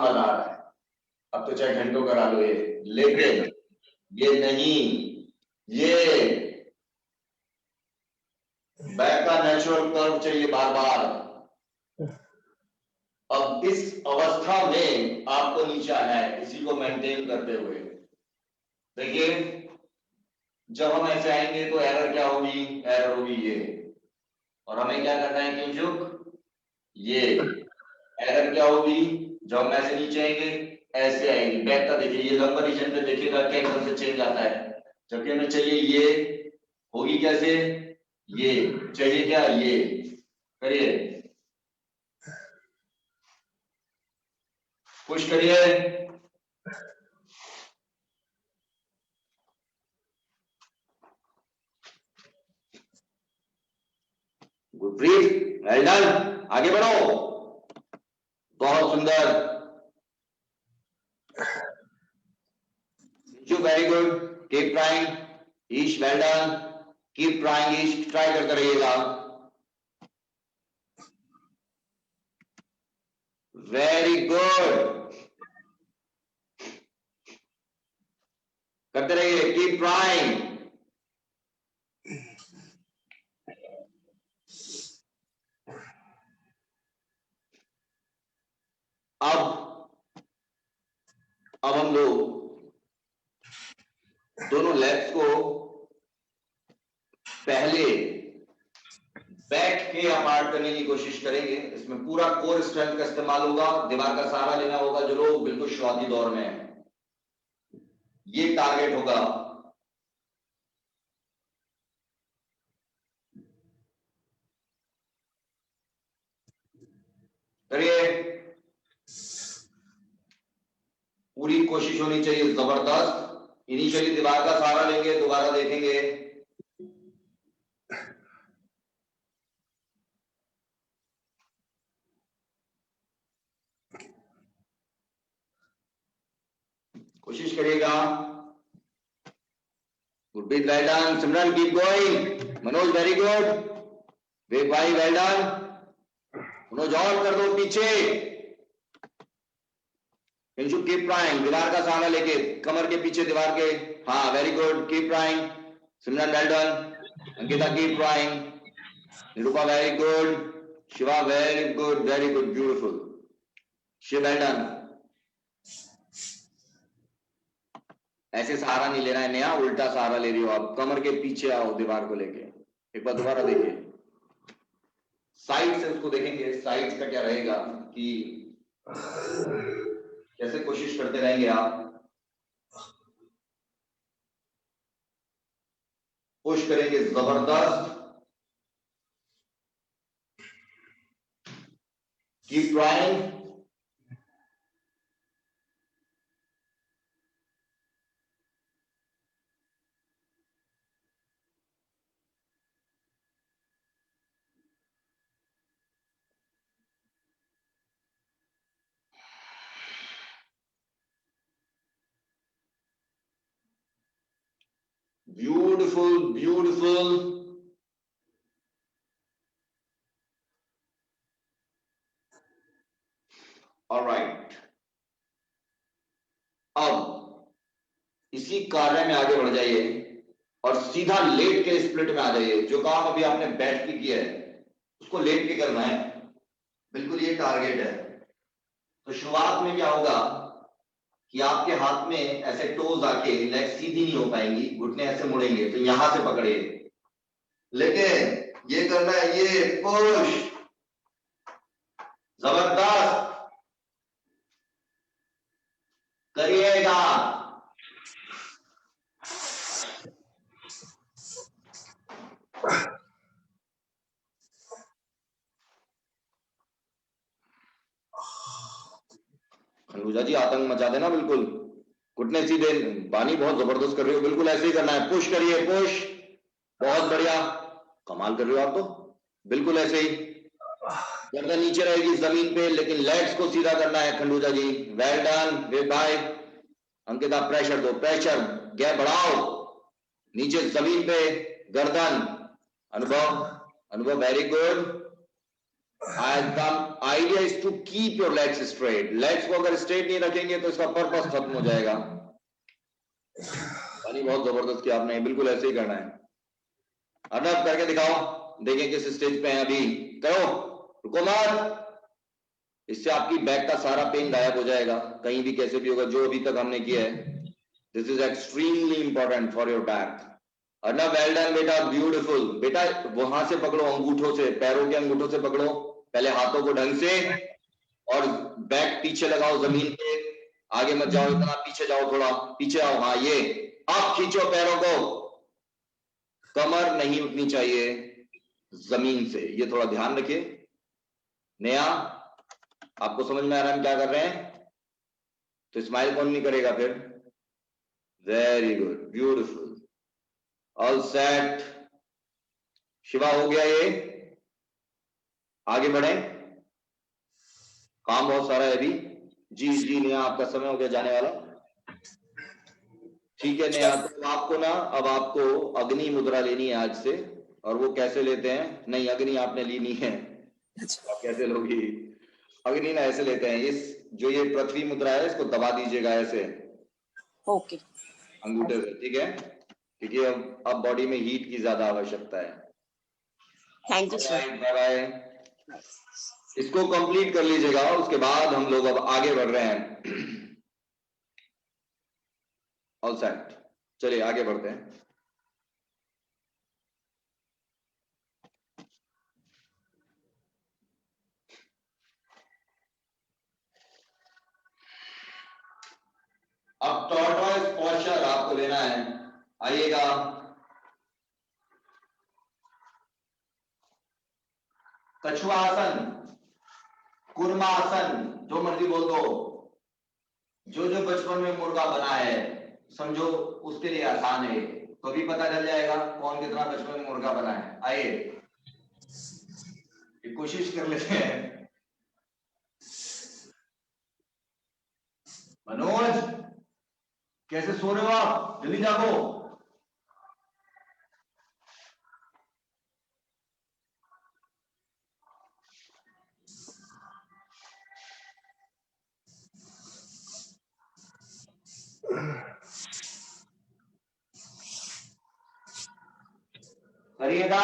मजा आ रहा है। अब तो चाहे घंटों करा लो ये, लेकिन ये नहीं, ये बैक का नेचुरल कर्व चाहिए बार बार। अब इस अवस्था में आपको नीचे आना है, इसी को मेंटेन करते हुए। देखिए जब हम ऐसे आएंगे तो एरर क्या होगी, एरर होगी ये, और हमें क्या करना है किंजुक, ये एरर क्या होगी जब हम ऐसे नीचे आएंगे, ऐसे आएगी। बैक का देखिए, ये लंबर रीजन पे देखिएगा क्या एकदम से चेंज आता है, जबकि हमें चाहिए ये, होगी कैसे, ये चाहिए क्या, ये करिए, पुश करिए, गुड ब्रीथ, वेल डन, आगे बढ़ो, बहुत सुंदर, वेरी गुड, कीप ट्राइंग, ईश वेल डन, कीप ट्राइंग ईश, ट्राई करते रहिएगा, वेरी गुड, करते रहिए, कीप ट्राइंग, अब हम लोग दोनों लेग्स को पहले बैठ के अपार्ट करने की कोशिश करेंगे। इसमें पूरा कोर स्ट्रेंथ का इस्तेमाल होगा, दीवार का सहारा लेना होगा जो लोग बिल्कुल शुरुआती दौर में हैं, ये टारगेट होगा। करिए, पूरी कोशिश होनी चाहिए जबरदस्त। इनिशियली दीवार का सहारा लेंगे, दोबारा देखेंगे, कोशिश करिएगा। Good beat, well done, Simran keep going, Manoj very good, वेग भाई वेल डन, मनोज और कर दो पीछे, कीप ट्राइंग, दीवार का सहारा लेके कमर के पीछे दीवार के, हाँ very good, keep trying, Simran well done, Ankita keep trying, Nirupa very good, Shiva very good, beautiful, Shiv well done. ऐसे सहारा नहीं लेना है नया, उल्टा सहारा ले रही हो आप, कमर के पीछे आओ दीवार को लेके, एक बार दोबारा देखिए, साइड से उसको देखेंगे, साइड का क्या रहेगा कि कैसे कोशिश करते रहेंगे आप, पुश करेंगे जबरदस्त, keep trying, beautiful beautiful, alright. अब इसी कार्य में आगे बढ़ जाइए और सीधा लेट के स्प्लिट में आ जाइए। जो काम अभी आपने बैठ के किया है उसको लेट के करना है, बिल्कुल ये टारगेट है। तो शुरुआत में क्या होगा कि आपके हाथ में ऐसे टोज आके लेग सीधी नहीं हो पाएंगी, घुटने ऐसे मुड़ेंगे, तो यहां से पकड़िए, लेकिन ये करना है, ये पुश जबरदस्त करिएगा, खनूजा जी आतंक मचा देना, बिल्कुल घुटने सीधे, बानी बहुत जबरदस्त कर रही हो, बिल्कुल ऐसे ही करना है, पुश करिए, पुश, बहुत बढ़िया, कमाल कर रही हो आप तो, बिल्कुल ऐसे ही, गर्दन नीचे रहेगी जमीन पे, लेकिन लेग्स को सीधा करना है खंडूजा जी, वेल डन, वेग भाई, अंकिता प्रेशर दो, प्रेशर, गैप बढ़ाओ, नीचे जमीन पे गर्दन, Anubhav very good, idea is to keep your legs straight, legs को अगर स्ट्रेट नहीं रखेंगे तो इसका पर्पस खत्म हो जाएगा। पानी बहुत जबरदस्त किया आपने, बिल्कुल ऐसे ही करना है, अर्नब करके दिखाओ, देखें किस स्टेज पे है अभी, करो, रुको मत, इससे आपकी बैक का सारा पेन गायब हो जाएगा, कहीं भी कैसे भी होगा, जो अभी तक हमने किया है, this is extremely important for your back. Arnab well done बेटा, ब्यूटीफुल बेटा, वहां से पकड़ो, अंगूठों से, पैरों के अंगूठों से पकड़ो, पहले हाथों को ढंग से, और बैक पीछे लगाओ जमीन पे, आगे मत जाओ इतना, पीछे जाओ, थोड़ा पीछे आओ। हाँ ये आप खींचो पैरों को, कमर नहीं उठनी चाहिए जमीन से, ये थोड़ा ध्यान रखिए। नया आपको समझ में आ रहा है हम क्या कर रहे हैं? तो स्माइल कौन नहीं करेगा फिर? Very good, beautiful, all set. Shiva हो गया ये, आगे बढ़े, काम बहुत सारा है अभी। जी नेहा आपका समय हो गया जाने वाला। ठीक है नेहा, तो आपको ना अब आपको अग्नि मुद्रा लेनी है आज से। और वो कैसे लेते हैं? नहीं अग्नि आपने ली नहीं है, आप कैसे लोगी अग्नि? ना ऐसे लेते हैं, इस जो ये पृथ्वी मुद्रा है इसको दबा दीजिएगा ऐसे, ओके, अंगूठे से, ठीक है? क्योंकि अब बॉडी में हीट की ज्यादा आवश्यकता है। Thank you sir. Bye bye. इसको कंप्लीट कर लीजिएगा, उसके बाद हम लोग अब आगे बढ़ रहे हैं। ऑल सेट, चलिए आगे बढ़ते हैं। अब टॉर्टोइज पोस्चर आपको लेना है, आइएगा। कछुआ आसन, कुर्मा आसन, जो मर्जी बोल दो। जो जो बचपन में मुर्गा बना है समझो उसके लिए आसान है, तो भी पता चल जाएगा कौन कितना बचपन में मुर्गा बना है। आइए कोशिश कर लेते हैं। मनोज कैसे सो रहे हो आप? जल्दी जागो। करिएगा।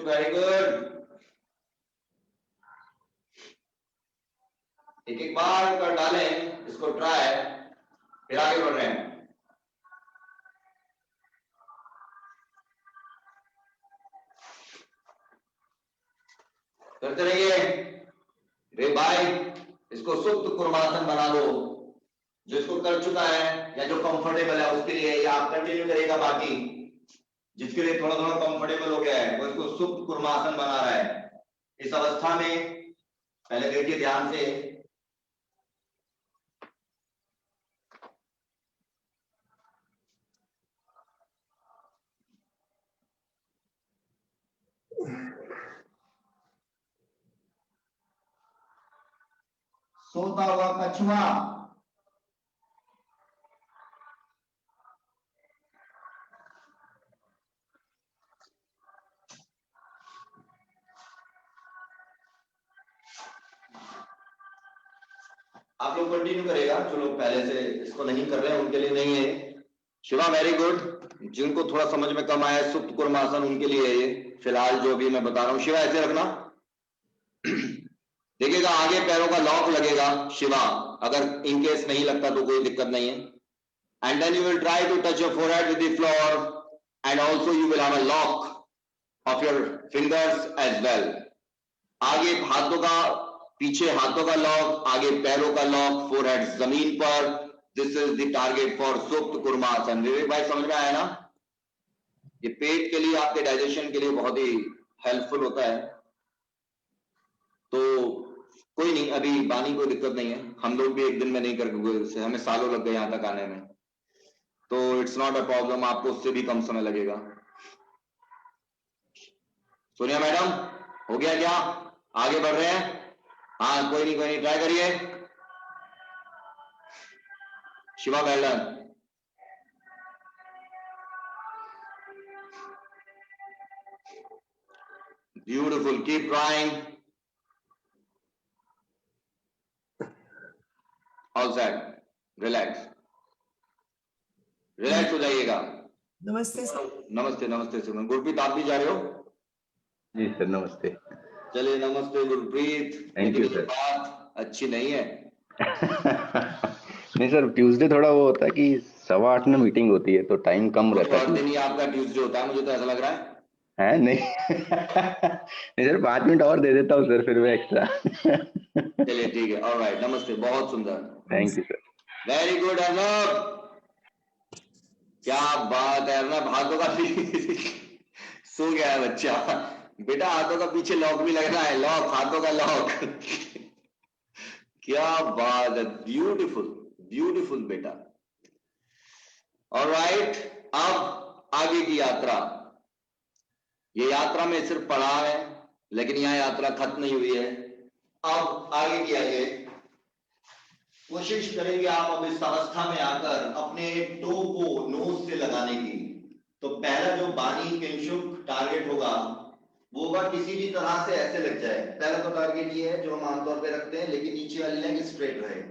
Very good. एक एक बार कर डालें इसको ट्राई, फिर आगे बढ़ रहे हैं। करते रहिए रे भाई, इसको सुप्त कुर्मासन बना दो। जो इसको कर चुका है या जो कंफर्टेबल है उसके लिए, या आप कंटिन्यू करेगा। बाकी जिसके लिए थोड़ा थोड़ा कंफर्टेबल हो गया है वो इसको सुप्त कुर्मासन बना रहा है। इस अवस्था में पहले देखिए ध्यान से, सोता हुआ कछुआ, आप लोग कंटिन्यू करेगा। जो लोग पहले से इसको नहीं कर रहे हैं उनके लिए नहीं है। Shiva very good. जिनको थोड़ा समझ में कम आया सुप्त कुर्मासन उनके लिए है ये फिलहाल जो भी मैं बता रहा हूँ। शिवा ऐसे रखना, देखिएगा आगे पैरों का लॉक लगेगा। शिवा अगर इनकेस नहीं लगता तो कोई दिक्कत नहीं है। And then you will try to touch your forehead with the floor and also you will have a lock of your fingers as well. आगे हाथों का, पीछे हाथों का लॉक, आगे पैरों का लॉक, फोरहेड जमीन पर। This is the target for सुप्त कुर्मासन। विवेक भाई समझ में आया ना? ये पेट के लिए, आपके डाइजेशन के लिए बहुत ही हेल्पफुल होता है। तो कोई नहीं, अभी बानी कोई दिक्कत नहीं है। हम लोग भी एक दिन में नहीं कर गए, हमें सालों लग गए यहां तक आने में, तो इट्स नॉट अ प्रॉब्लम। आपको उससे भी कम समय लगेगा। सोनिया मैडम हो गया क्या? आगे बढ़ रहे हैं? हाँ कोई नहीं, ट्राई करिए। Shiva well done. Beautiful, keep trying. All set, relax, relax हो जाइएगा। नमस्ते सर। नमस्ते नमस्ते सुमन। गुरप्रीत आप भी जा रहे हो? जी सर नमस्ते। चलिए नमस्ते गुरप्रीत। Thank you sir. बात अच्छी नहीं है। नहीं सर, ट्यूसडे थोड़ा वो होता है कि 8:15 में मीटिंग होती है तो टाइम कम रहता हर है। दिन ही आपका ट्यूसडे होता है, मुझे तो ऐसा लग रहा है। नहीं नहीं सर, 5 मिनट और दे देता हूँ सर फिर मैं एक्स्ट्रा। चलिए ठीक है, ऑलराइट, नमस्ते, बहुत सुंदर, thank you sir. Very good Arnab, क्या बात है अर्नब, हाथों का सो गया है बच्चा, बेटा हाथों का पीछे लॉक भी लगना है, लॉक, हाथों का लॉक। क्या बात है, ब्यूटीफुल ब्यूटीफुल बेटा। ऑलराइट, अब आगे की यात्रा, ये यात्रा में सिर्फ पड़ाव है, लेकिन यह यात्रा खत्म नहीं हुई है। अब आगे की आगे कोशिश करेंगे आप अब इस अवस्था में आकर अपने टो को नोज से लगाने की। तो पहला जो बानी किंशुक टारगेट होगा वो होगा किसी भी तरह से ऐसे लग जाए। पहला तो टारगेट ये है जो हम आमतौर पे रखते हैं, लेकिन नीचे वाली लेग स्ट्रेट रहे।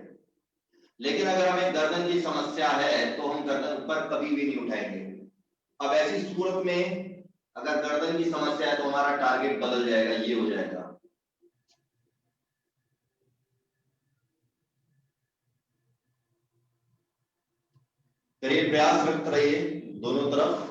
लेकिन अगर हमें गर्दन की समस्या है तो हम गर्दन ऊपर कभी भी नहीं उठाएंगे। अब ऐसी सूरत में अगर गर्दन की समस्या है तो हमारा टारगेट बदल जाएगा, ये हो जाएगा। करिए, प्रयास व्यक्त रहिए दोनों तरफ।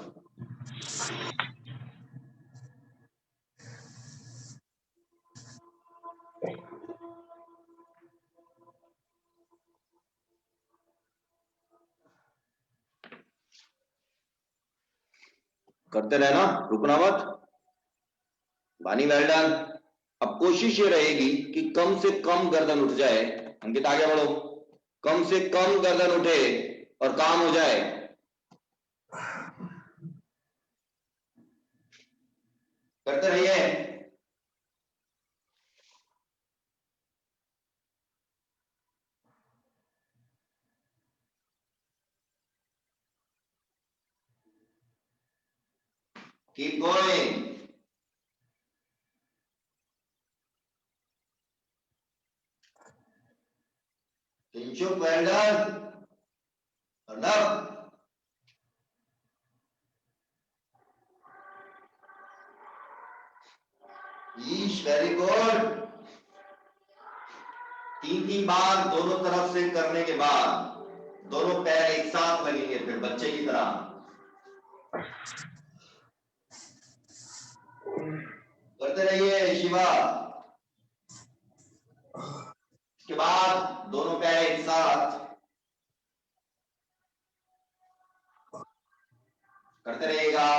करते रहना, रुकना मत। बानी वेल डन। अब कोशिश ये रहेगी कि कम से कम गर्दन उठ जाए। अंकित आगे बढ़ो, कम से कम गर्दन उठे और काम हो जाए। करते रहिए। Keep going. Kinshuk well done. Arnab, Ish very good. 3 बार दोनों तरफ से करने के बाद दोनों पैर एक साथ लगेंगे, फिर बच्चे की तरह करते रहिए शिवा। उसके बाद दोनों पैर एक साथ करते रहिएगा।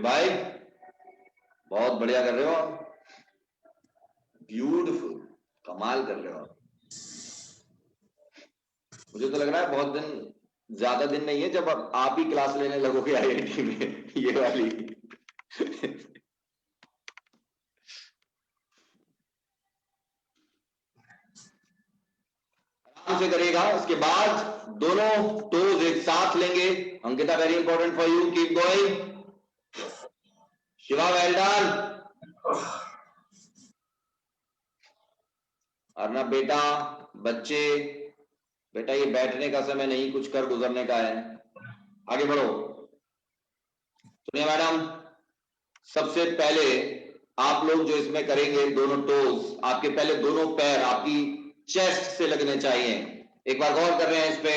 भाई बहुत बढ़िया कर रहे हो आप, ब्यूटीफुल, कमाल कर रहे हो आप। मुझे तो लग रहा है बहुत दिन, ज्यादा दिन नहीं है जब आप ही क्लास लेने लगोगे आईआईटी में, ये वाली। आराम से करेगा। उसके बाद दोनों टोज एक साथ लेंगे। Ankita, very important for you, keep going. Shiva well done. Arnab बेटा, बच्चे बेटा, ये बैठने का समय नहीं, कुछ कर गुजरने का है। आगे बढ़ो। सुनिए मैडम, सबसे पहले आप लोग जो इसमें करेंगे, दोनों टोज आपके पहले दोनों पैर आपकी चेस्ट से लगने चाहिए। एक बार गौर कर रहे हैं इस पे,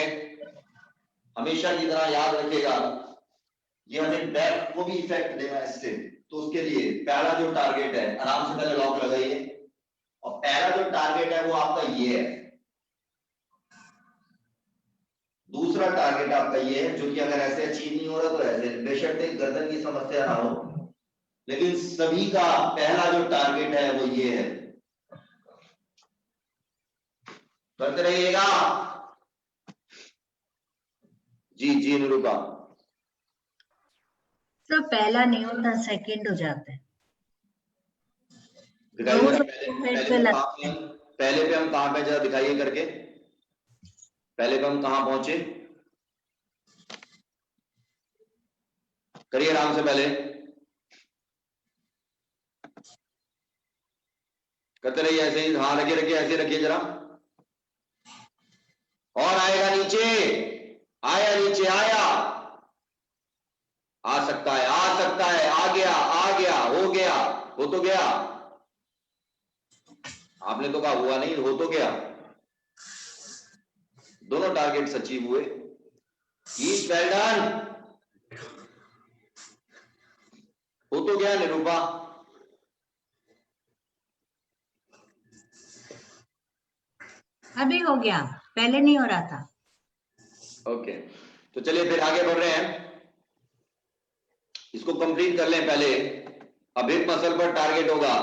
हमेशा की तरह याद रखिएगा, ये हमें बैक को भी इफेक्ट देना है इससे। तो उसके लिए पहला जो टारगेट है, आराम से पहले लॉक लगाइए, और पहला जो टारगेट है वो आपका ये है। दूसरा टारगेट आपका ये है, जो कि अगर ऐसे अचीव नहीं हो रहा तो ऐसे, बेशक गर्दन की समस्या ना हो, लेकिन सभी का पहला जो टारगेट है वो ये है। करते रहिएगा। जी जी निरूपा। सर पहला नहीं होता, सेकंड हो जाता है। दिखाइए जरा, पे पहले पे हम कहां पे, जरा दिखाइए करके, पहले पे हम कहां पहुंचे। करिए आराम से, पहले करते रहिए ऐसे ही, हाँ रखिए रखिए, ऐसे रखिए जरा। और आएगा नीचे, आया नीचे, आया, आ सकता है, आ सकता है, आ गया, आ गया, हो गया, हो तो गया। आपने तो कहा हुआ नहीं, हो तो गया। दोनों टारगेट्स अचीव हुए। Each well done. हो तो गया निरूपा। अभी हो गया, पहले नहीं हो रहा था। ओके, तो चलिए फिर आगे बढ़ रहे हैं, इसको कंप्लीट कर लें पहले। अब हिप मसल पर टारगेट होगा,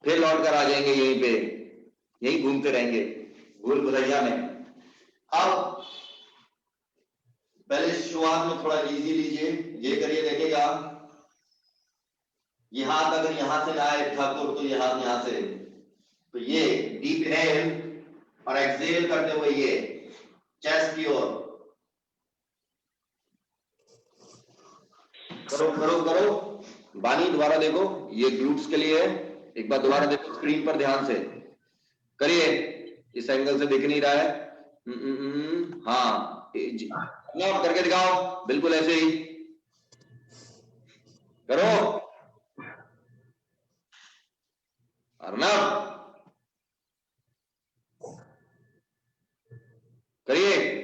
फिर लौट कर आ जाएंगे यहीं पे, यहीं घूमते रहेंगे भूल भुलैया में। अब पहले शुरुआत में थोड़ा इजी लीजिए, ये करिए, देखेगा ये हाथ अगर यहां से ना आए ठाकुर, तो ये हाथ यहां से, तो ये डीप इनहेल और एक्सहेल करते हुए ये चेस्ट की ओर करो करो करो। बानी दोबारा देखो, ये ग्लूट्स के लिए है, एक बार दोबारा देखो स्क्रीन पर ध्यान से करिए, इस एंगल से दिख नहीं रहा है। हाँ नोट करके दिखाओ, बिल्कुल ऐसे ही करो। अर्नब करिए।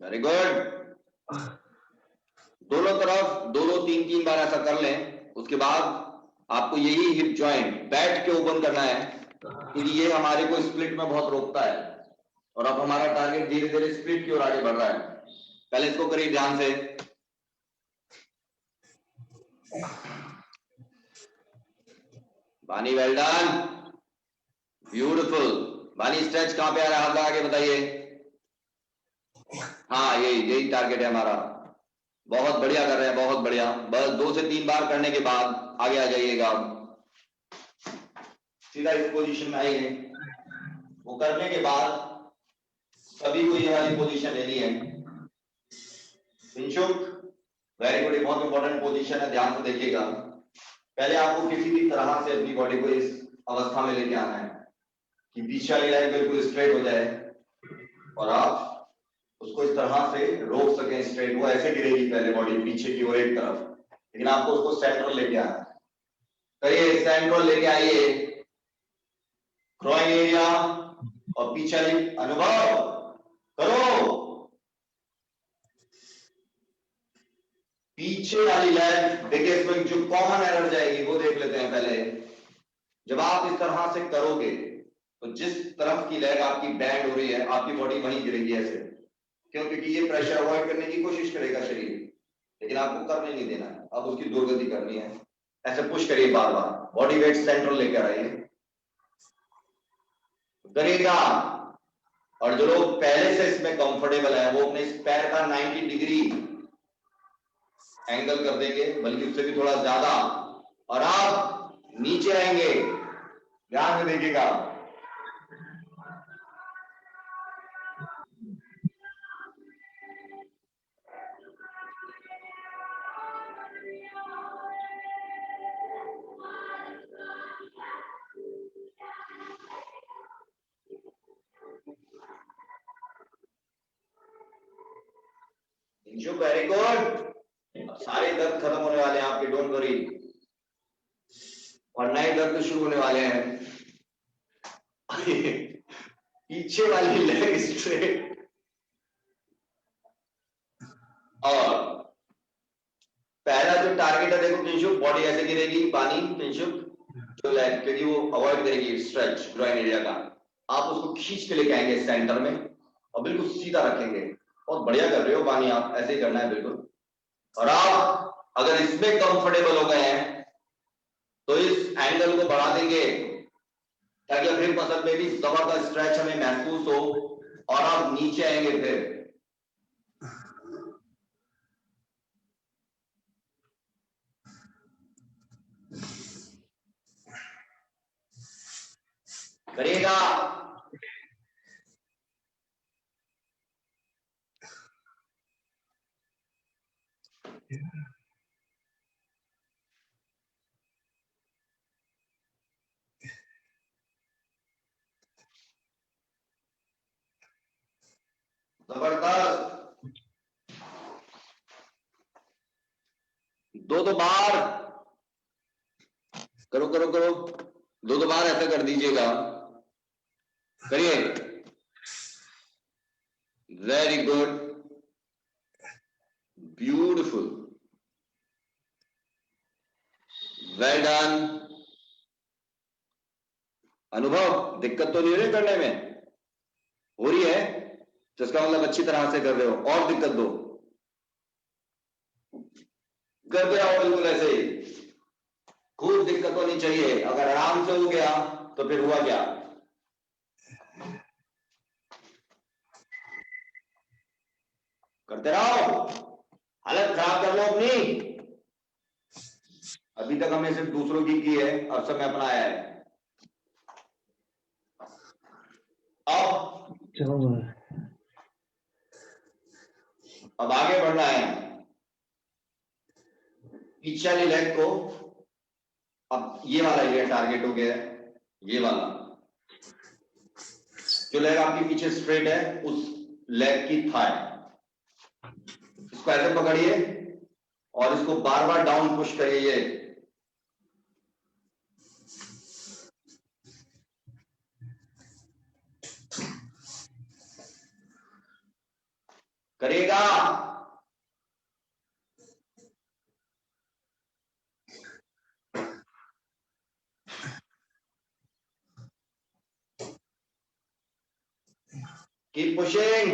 Very good. दोनों तरफ दो दो तीन तीन बार ऐसा कर लें। उसके बाद आपको यही हिप जॉइंट बैठ के ओपन करना है, क्योंकि ये हमारे को स्प्लिट में बहुत रोकता है, और अब हमारा टारगेट धीरे धीरे स्प्लिट की ओर आगे बढ़ रहा है। पहले इसको करिए ध्यान से। बानी वेल डन, ब्यूटीफुल। बानी स्ट्रेच कहां पे आ रहा है, हाथ लगा के बताइए। हाँ यही टारगेट है हमारा। बहुत बढ़िया कर रहे हैं, बहुत बढ़िया। बस 2 से 3 बार करने के बाद आगे आ जाइएगा, सीधा इस पोजीशन में आइए। वो करने के बाद सभी को ये वाली पोजीशन लेनी है। पिंचुक वेरी गुड, बहुत इंपॉर्टेंट पोजीशन है, ध्यान से देखिएगा। पहले आपको किसी भी तरह से अपनी बॉडी को इस अवस्था में लेके आना है कि पीछे वाली लाइन बिल्कुल स्ट्रेट हो जाए, और आप उसको इस तरह से रोक सके स्ट्रेट। वो ऐसे गिरेगी पहले बॉडी पीछे की ओर एक तरफ, लेकिन आपको उसको सेंट्रल लेके आना है। करिए, सेंट्रल लेके आइए, ग्रोइंग एरिया और पीछे वाली अनुभव करो। पीछे वाली लेग देखिए, इसमें जो कॉमन एरर जाएगी वो देख लेते हैं पहले। जब आप इस तरह से करोगे तो जिस तरफ की लेग आपकी बैंड हो रही है, आपकी बॉडी वहीं गिरेगी ऐसे। क्यों? क्योंकि ये प्रेशर अवॉइड करने की कोशिश करेगा शरीर, लेकिन आपको करने नहीं देना है। अब उसकी दुर्गति करनी है, ऐसे पुश करिए बार बार, बॉडी वेट सेंट्रल लेकर आइए, करेगा। और जो लोग पहले से इसमें कंफर्टेबल है वो अपने इस पैर का 90 डिग्री एंगल कर देंगे, बल्कि उससे भी थोड़ा ज्यादा, और आप नीचे आएंगे। ध्यान में देखिएगा, वेरी गुड। सारे दर्द खत्म होने वाले हैं आपके, डोंट वरी, और नए दर्द शुरू होने वाले हैं। पीछे वाली लेग स्ट्रेट, और पहला जो टारगेट है देखो किंशुक, बॉडी ऐसे गिरेगी, पानी किंशुक जो लेग, क्योंकि वो अवॉइड करेगी स्ट्रेच ग्रोइन एरिया का। आप उसको खींच के लेके आएंगे सेंटर में और बिल्कुल सीधा रखेंगे। बहुत बढ़िया कर रहे हो पानी, आप ऐसे ही करना है बिल्कुल। और आप अगर इसमें कंफर्टेबल हो गए हैं तो इस एंगल को बढ़ा देंगे ताकि अग्रिम मसल में भी जबरदस्त स्ट्रेच हमें महसूस हो और आप नीचे आएंगे फिर। करिएगा। जबरदस्त। दो बार करो करो करो, दो बार ऐसा कर दीजिएगा। करिए। Very good, beautiful, well done. अनुभव दिक्कत तो नहीं हो रही करने में? हो रही है तो इसका मतलब अच्छी तरह से कर रहे हो। और दिक्कत दो, करते रहो बिल्कुल ऐसे ही। खूब दिक्कत होनी चाहिए। अगर आराम से हो गया तो फिर हुआ क्या? करते रहो, हालत खराब कर लो अपनी। अभी तक हमने सिर्फ दूसरों की है, अब समय अपना आया है। अब आगे बढ़ना है। पीछे वाली लेग को, अब ये वाला एरिया टारगेट हो गया है। ये वाला जो लेग आपकी पीछे स्ट्रेट है, उस लेग की थाई, इसको ऐसे पकड़िए और इसको बार बार डाउन पुश करिए। करिएगा। Keep pushing.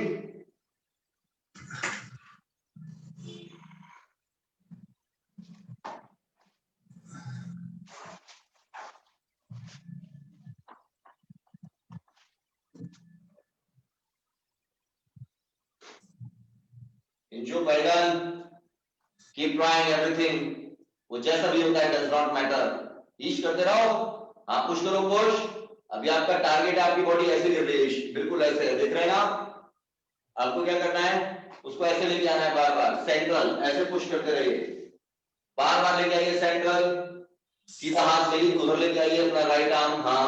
इंजो बैगन, कीप ट्राइंग एवरीथिंग। वो जैसा भी होता है डज नॉट मैटर। ईश करते रहो। हाँ, पुश करो, पुश। अभी आपका टारगेट है, आपकी बॉडी ऐसे गिर रही है, बिल्कुल ऐसे है, देख रहे हैं ना? आपको क्या करना है, उसको ऐसे लेके आना है, बार बार सेंट्रल, ऐसे पुश करते रहिए। बार बार लेके आइए सेंट्रल, सीधा हाथ लेके उधर लेके आइए अपना राइट आर्म, हाँ,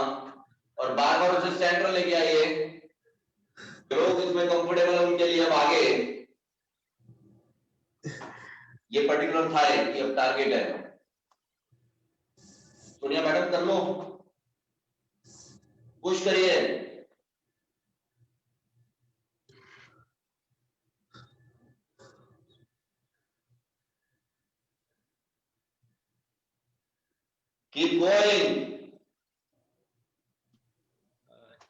और बार बार उसे सेंट्रल लेके आइए। लोग इसमें कंफर्टेबल है उनके लिए अब आगे ये पर्टिकुलर था, ये अब टारगेट है। सोनिया मैडम कर लो, पुश करिए। Keep going.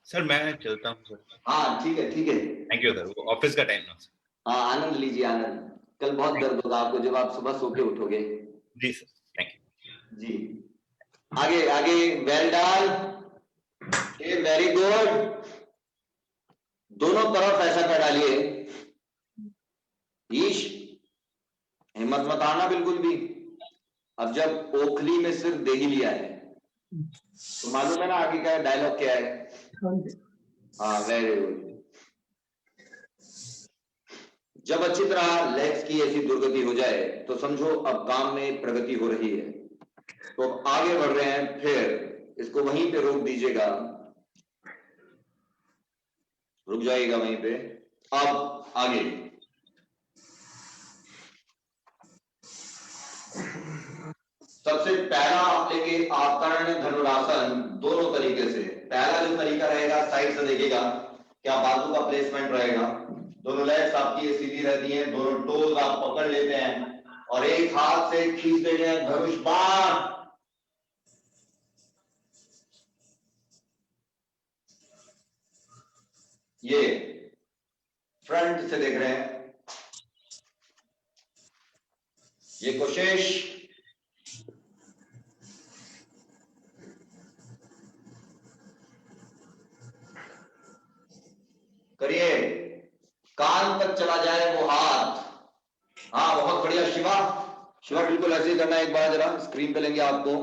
सर मैं चलता हूँ सर। हाँ ठीक है, ठीक है। थैंक यू सर, वो ऑफिस का टाइम ना सर। हाँ, आनंद लीजिए, आनंद। कल बहुत दर्द होगा आपको जब आप सुबह सो के उठोगे। जी सर, थैंक यू जी। आगे आगे, वेल डन, वेरी गुड। दोनों तरफ ऐसा कर डालिए। ईश, हिम्मत मत आना बिल्कुल भी। अब जब ओखली में सिर्फ दे ही लिया है तो मालूम है ना आगे का डायलॉग क्या है? हाँ, वेरी गुड। जब अच्छी तरह लेग्स की ऐसी दुर्गति हो जाए तो समझो अब काम में प्रगति हो रही है। तो आगे बढ़ रहे हैं, फिर इसको वहीं पे रोक दीजिएगा, रुक जाइएगा वहीं पे। अब आगे सबसे पहला आप लेके आकर्ण धनुरासन, दोनों तरीके से। पहला जो तरीका रहेगा, साइड से देखिएगा क्या बाजू का प्लेसमेंट रहेगा। दोनों लेग्स आपकी सीधी रहती हैं, दोनों टोज आप पकड़ लेते हैं और एक हाथ से खींच देते हैं धनुष बाण। ये फ्रंट से देख रहे हैं। ये कोशिश। करिए, कान तक चला जाए वो हाथ। हाँ बहुत बढ़िया शिवा, शिवा बिल्कुल ऐसे ही करना है। एक बार जरा स्क्रीन पे लेंगे आपको।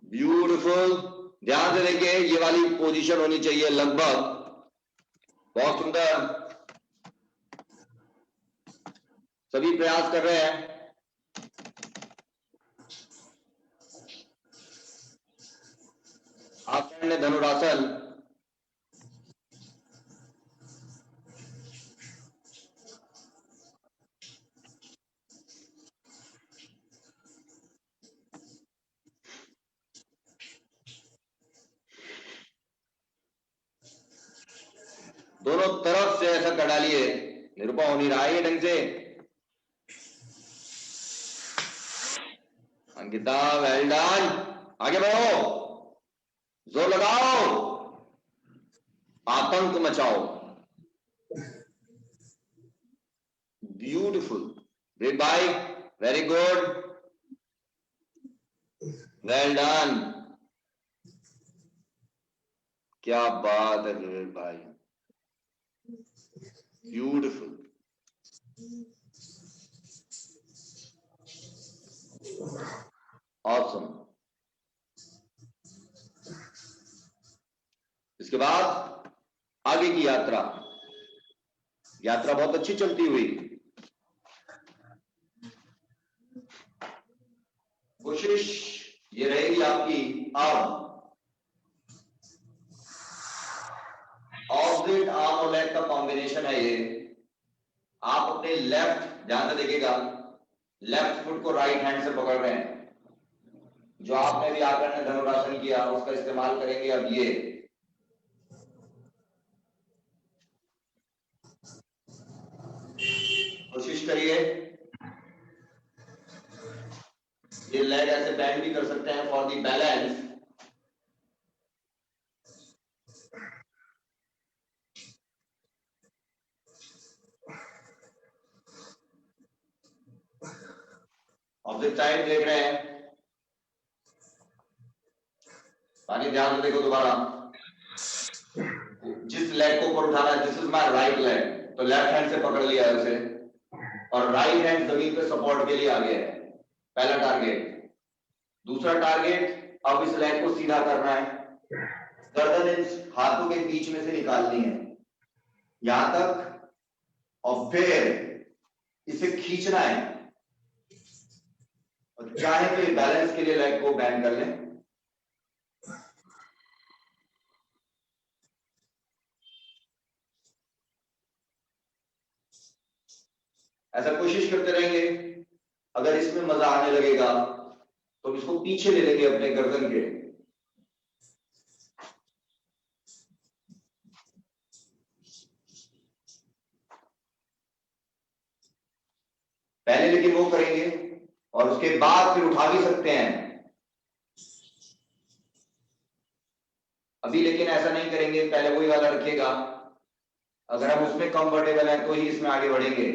ब्यूटीफुल, ध्यान से देखिए, ये वाली पोजीशन होनी चाहिए लगभग। बहुत सुंदर, सभी प्रयास कर रहे हैं। आसन धनुरासन। दोनों तरफ से ऐसा कर डालिए। निरुपा हो नहीं रहा है ये ढंग से। अंकिता वेल डन, आगे बढ़ो, जोर लगाओ, आतंक मचाओ। Beautiful, great bye, very good, well done. क्या बात है ग्रेट भाई, ब्यूटीफुल। ऑसम। इसके बाद आगे की यात्रा, यात्रा बहुत अच्छी चलती हुई। कोशिश ये रहेगी आपकी, अब ऑपोजिट आर्म और लेग का कॉम्बिनेशन है ये। आप अपने लेफ्ट, ध्यान से देखिएगा, लेफ्ट फुट को राइट हैंड से पकड़ रहे हैं। जो आपने भी आकर धनुरासन किया उसका इस्तेमाल करेंगे अब ये। कोशिश करिए, ये लेग ऐसे बैंड भी कर सकते हैं for the balance. Object side देख रहे हैं, पानी ध्यान से देखो दोबारा। जिस लेग को ऊपर उठाना है, this is my right leg, तो लेफ्ट हैंड से पकड़ लिया है उसे और राइट हैंड जमीन पे सपोर्ट के लिए आ गया है। पहला टारगेट। दूसरा टारगेट, अब इस लेग को सीधा करना है, गर्दन इन हाथों के बीच में से निकालनी है यहां तक, और फिर इसे खींचना है। और चाहे तो ये बैलेंस के लिए लेग को बैंड कर लें। ऐसा कोशिश करते रहेंगे। अगर इसमें मजा आने लगेगा तो इसको पीछे ले लेंगे अपने गर्दन के। पहले लेकिन वो करेंगे और उसके बाद फिर उठा भी सकते हैं। अभी लेकिन ऐसा नहीं करेंगे, पहले वही वाला रखिएगा। अगर हम उसमें कंफर्टेबल हैं तो ही इसमें आगे बढ़ेंगे।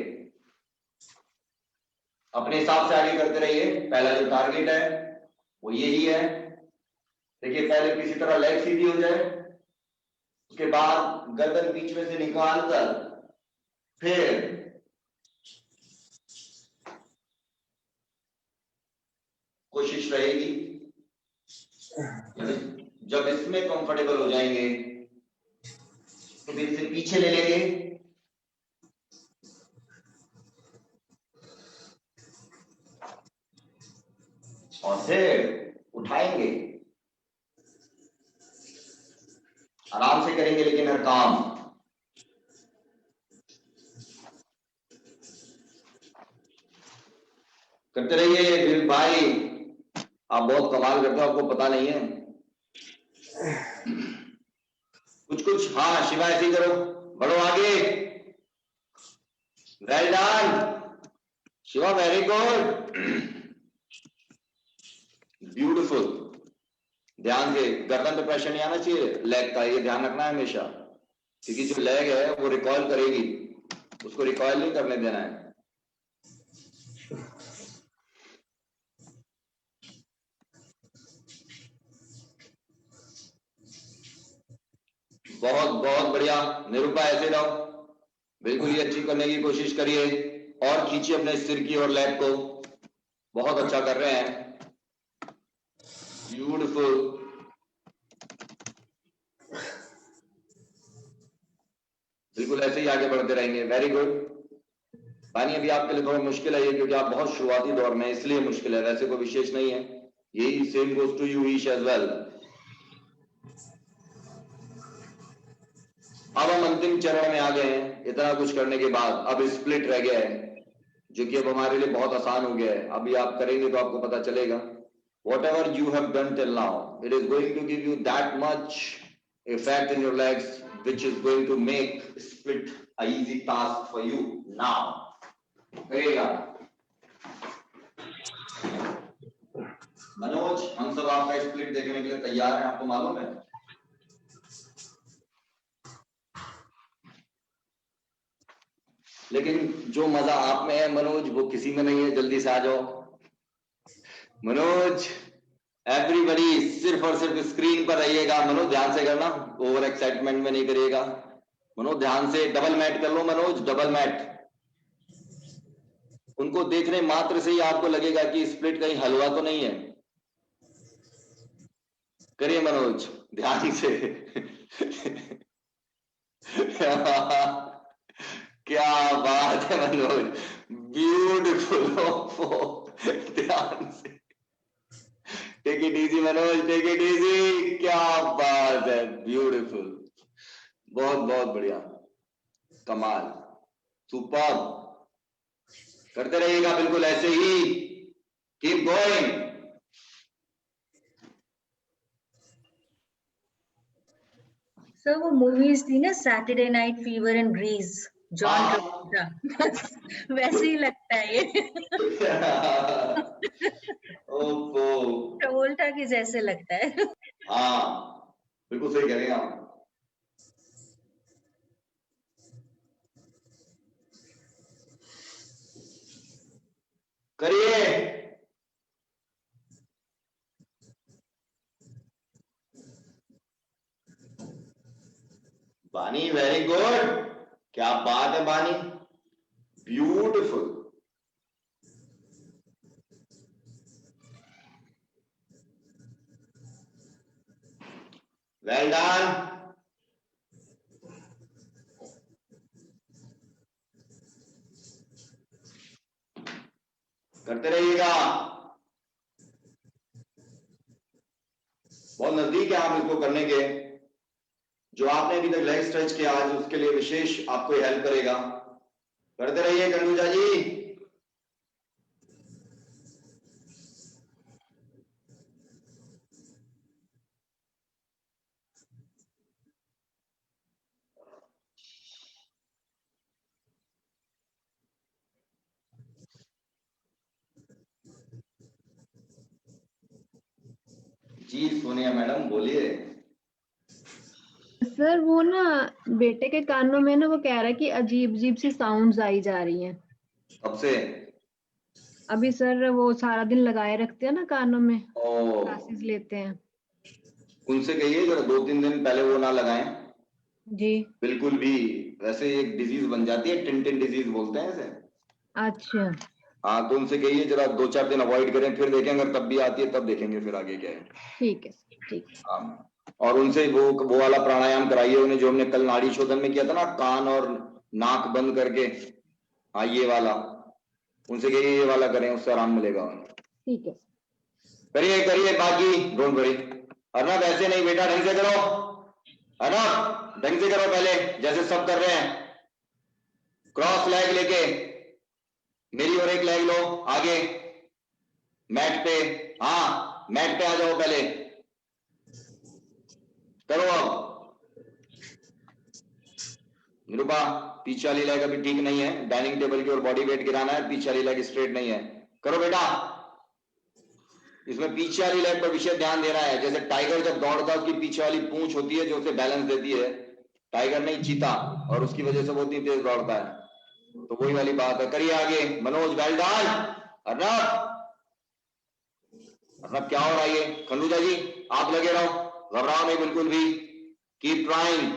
अपने हिसाब से आगे करते रहिए। पहला जो टारगेट है वो यही है। देखिए, पहले किसी तरह लेग सीधी हो जाए, उसके बाद गर्दन बीच में से निकालकर फिर कोशिश रहेगी, जब इसमें कंफर्टेबल हो जाएंगे तो फिर इसे पीछे ले लेंगे और फिर उठाएंगे। आराम से करेंगे लेकिन हर काम। करते रहिए दिल भाई, आप बहुत कमाल करते हो, आपको पता नहीं है। कुछ हाँ शिवा ऐसे ही करो, बढ़ो आगे। Well done Shiva, very good, beautiful. ध्यान से, गर्दन पे प्रेशर नहीं आना चाहिए लेग का, ये ध्यान रखना है हमेशा, क्योंकि जो लेग है वो रिकॉइल करेगी, उसको रिकॉइल नहीं करने देना है। बहुत बहुत बढ़िया निरूपा, ऐसे रहो, बिल्कुल ही अच्छी करने की कोशिश करिए और खींचिए अपने सिर की और लैब को, बहुत अच्छा कर रहे हैं, ब्यूटीफुल। बिल्कुल ऐसे ही आगे बढ़ते रहेंगे, वेरी गुड। पानी अभी आपके लिए थोड़ा मुश्किल है ये, क्योंकि आप बहुत शुरुआती दौर में, इसलिए मुश्किल है, वैसे कोई विशेष नहीं है। यही same goes to you Ish as well. अब हम अंतिम चरण में आ गए हैं, इतना कुछ करने के बाद अब स्प्लिट रह गया है, जो कि अब हमारे लिए बहुत आसान हो गया है। अभी आप करेंगे तो आपको पता चलेगा। Whatever you have done till now, it is going to give you that much effect in your legs, which is going to make split a easy task for you now. करिएगा। मनोज, हम सब आपका स्प्लिट देखने के लिए तैयार हैं, आपको मालूम है। लेकिन जो मजा आप में है मनोज, वो किसी में नहीं है। जल्दी से आ जाओ मनोज। एवरीबडी सिर्फ और सिर्फ स्क्रीन पर रहिएगा। मनोज ध्यान से करना, ओवर एक्साइटमेंट में नहीं करिएगा। मनोज ध्यान से डबल मैट कर लो। मनोज डबल मैट, उनको देखने मात्र से ही आपको लगेगा कि स्प्लिट कहीं हलवा तो नहीं है। करिए मनोज ध्यान से। क्या बात है मनोज, ब्यूटीफुल। ध्यान से, take it easy Manoj, take it easy. क्या बात है, ब्यूटीफुल, बहुत बहुत बढ़िया, कमाल, सुपर। करते रहिएगा बिल्कुल ऐसे ही, कीप गोइंग। सर वो मूवीज थी ना, Saturday night fever and grease, John Travolta, वैसे ही लगता है ये। ट्रेवोल्टा के जैसे लगता है। हाँ बिल्कुल सही कह रहे हैं आप। करिए, बानी वेरी गुड, क्या बात है बानी, ब्यूटीफुल। Well done. करते रहिएगा, बहुत नजदीक है आप इसको करने के। जो आपने अभी तक लेग स्ट्रेच किया आज, उसके लिए विशेष आपको हेल्प करेगा। करते रहिए कनुजा जी। जी सोनिया मैडम बोलिए। सर वो ना बेटे के कानों में ना, वो कह रहा है कि अजीब अजीब सी साउंड्स आई जा रही हैं। कब से? अभी सर वो सारा दिन लगाए रखते हैं ना कानों में, ओ, क्लासेस लेते हैं। उनसे कहिए जरा 2-3 दिन पहले वो ना लगाएं जी बिल्कुल भी। वैसे एक डिजीज बन जाती है, टिन डिजीज बोलते हैं इसे। अच्छा हाँ तो उनसे कहिए जरा 2-4 दिन अवॉइड करें, फिर देखें अगर तब भी आती है तब देखेंगे फिर आगे क्या है। ठीक है ठीक है। हाँ, और उनसे वो वाला प्राणायाम कराइए उन्हें जो हमने कल नाड़ी शोधन में किया था ना, कान और नाक बंद करके। हाँ ये वाला, उनसे कहिए ये वाला करें, उससे आराम मिलेगा उन्हें। ठीक है करिए करिए, बाकी डोंट वरी। अर्नब ऐसे नहीं बेटा, ढंग से करो। अर्नब ढंग से करो पहले, जैसे सब कर रहे हैं। क्रॉस लेग लेके मेरी और एक लेग लो आगे मैट पे। हाँ मैट पे आ जाओ पहले, करो अब। निरूपा पीछे वाली लेग अभी ठीक नहीं है, डाइनिंग टेबल की ओर बॉडी वेट गिराना है, पीछे वाली लेग स्ट्रेट नहीं है। करो बेटा, इसमें पीछे वाली लेग पर विशेष ध्यान देना है। जैसे टाइगर जब दौड़ता है, उसकी पीछे वाली पूंछ होती है जो उसे बैलेंस देती है। टाइगर नहीं, चीता, और उसकी वजह से वो इतनी तेज दौड़ता है। तो वही वाली बात है। करिए आगे मनोज, वेल डन। अर्नब, अर्नब क्या हो रहा है ये? खंडूजा जी आप लगे रहो, घबराओ नहीं बिल्कुल भी, keep trying.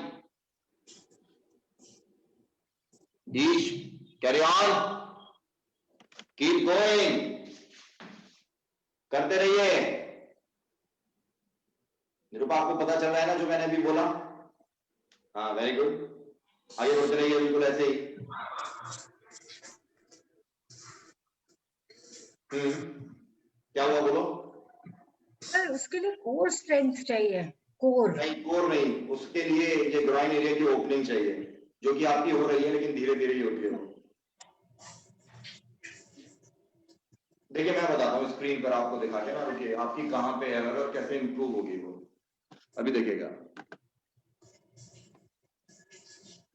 Ish carry on, keep going, करते रहिए। निरूपा आपको पता चल रहा है ना जो मैंने अभी बोला? हाँ वेरी गुड, आगे बढ़ते रहिए बिल्कुल ऐसे ही। क्या हुआ बोलो? सर उसके लिए कोर स्ट्रेंथ चाहिए, कोर नहीं, उसके लिए ये ग्राइन एरिया की ओपनिंग चाहिए, जो कि आपकी हो रही है लेकिन धीरे धीरे ही होती है। देखिए मैं बताता हूँ स्क्रीन पर आपको दिखा के ना, रुकिए आपकी कहाँ पे एरर और कैसे इंप्रूव होगी वो अभी देखिएगा,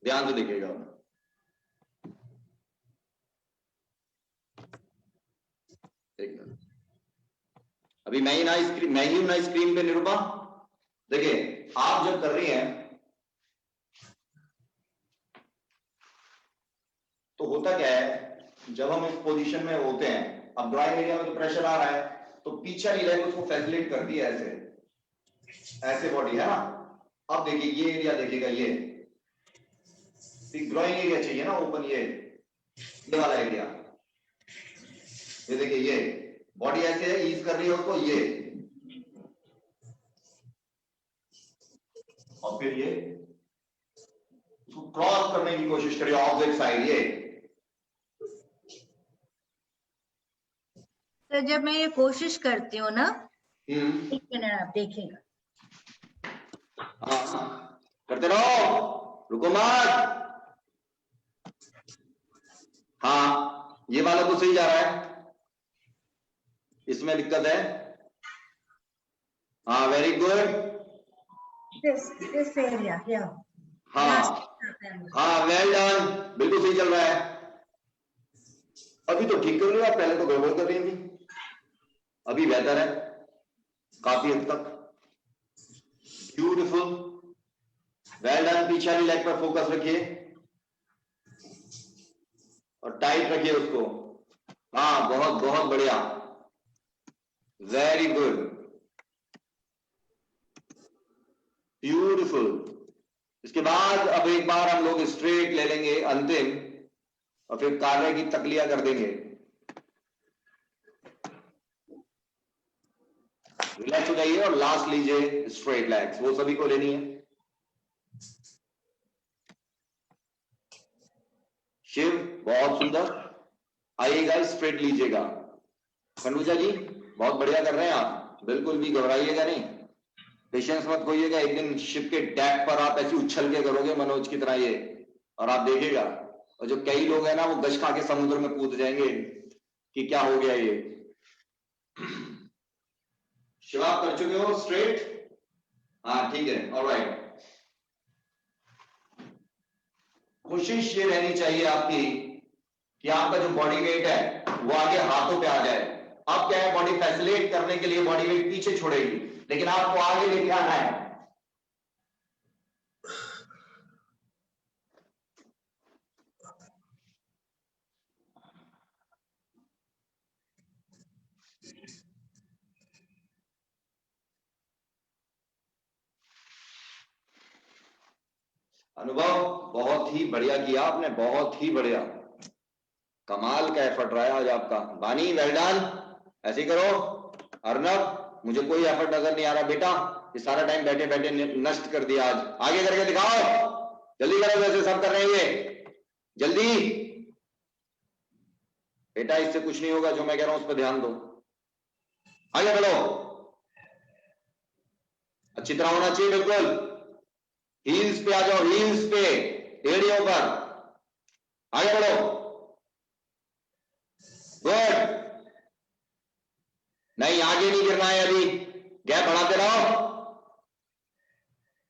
ध्यान से देखिएगा। एक मिनट, अभी मैं ही हूं ना स्क्रीन पे निरूपा। देखिए आप जब कर रही हैं तो होता क्या है, जब हम इस पोजीशन में होते हैं, अब ग्राइन एरिया में तो प्रेशर आ रहा है, तो पीछे वाली लेग उसको फैसिलिटेट करती है, ऐसे बॉडी है ना। अब देखिए ये एरिया देखिएगा, ये ग्राइन एरिया चाहिए ना ओपन, ये वाला एरिया, ये देखिए ये बॉडी ऐसे है, ईज कर रही है उसको, ये और फिर ये उसको क्रॉस करने की कोशिश करिए ऑपोजिट साइड। ये तो जब मैं ये कोशिश करती हूँ ना, एक मिनट आप देखिएगा, हाँ करते रहो, रुको मत। हाँ ये वाला तो सही जा रहा है, इसमें दिक्कत है। हाँ वेरी गुड, दिस एरिया, हाँ वेल डन, बिल्कुल सही चल रहा है। अभी तो ठीक कर रही हो आप, पहले तो गड़बड़ कर रही थी, अभी बेहतर है काफी हद तक। Beautiful, well done. पीछे वाली लेग पर फोकस रखिए और टाइट रखिए उसको। हाँ बहुत बहुत बढ़िया, वेरी गुड, ब्यूटीफुल। इसके बाद अब एक बार हम लोग स्ट्रेट ले लेंगे अंतिम, और फिर कार्य की तकलिया कर देंगे। रिलैक्स हो जाइए और लास्ट लीजिए स्ट्रेट लेग्स, वो सभी को लेनी है। शिव बहुत सुंदर, आइएगा स्ट्रेट लीजिएगा। खंडूजा जी बहुत बढ़िया कर रहे हैं आप, बिल्कुल भी घबराइएगा नहीं, पेशेंस मत खोइएगा। एक दिन शिप के डेक पर आप ऐसी उछल के करोगे मनोज की तरह ये, और आप देखिएगा, और जो कई लोग हैं ना वो गश खा के समुद्र में कूद जाएंगे कि क्या हो गया ये। शिव आप कर चुके हो स्ट्रेट? हाँ ठीक है, ऑलराइट। कोशिश ये रहनी चाहिए आपकी कि आपका जो बॉडी वेट है वो आगे हाथों पे आ जाए। अब क्या है, बॉडी फैसिलिटेट करने के लिए बॉडी वेट पीछे छोड़ेगी, लेकिन आपको आगे लेके आना है। अनुभव बहुत ही बढ़िया किया आपने, बहुत ही बढ़िया, कमाल का एफर्ट रहा है आज आपका। बानी वेल डन, ऐसे ही करो। अर्नब मुझे कोई एफर्ट नजर नहीं आ रहा बेटा, ये सारा टाइम बैठे बैठे नष्ट कर दिया आज, आगे करके दिखाओ, जल्दी करो, वैसे सब कर रहे हैं ये, जल्दी बेटा, इससे कुछ नहीं होगा, जो मैं कह रहा हूं उस पर ध्यान दो, आगे बढ़ो, अच्छी तरह होना चाहिए बिल्कुल। हील्स पे आ जाओ, हील्स पे, एड़ियों पर, आगे बढ़ो, गुड। नहीं आगे नहीं गिरना है अभी, गैप बढ़ाते रहो,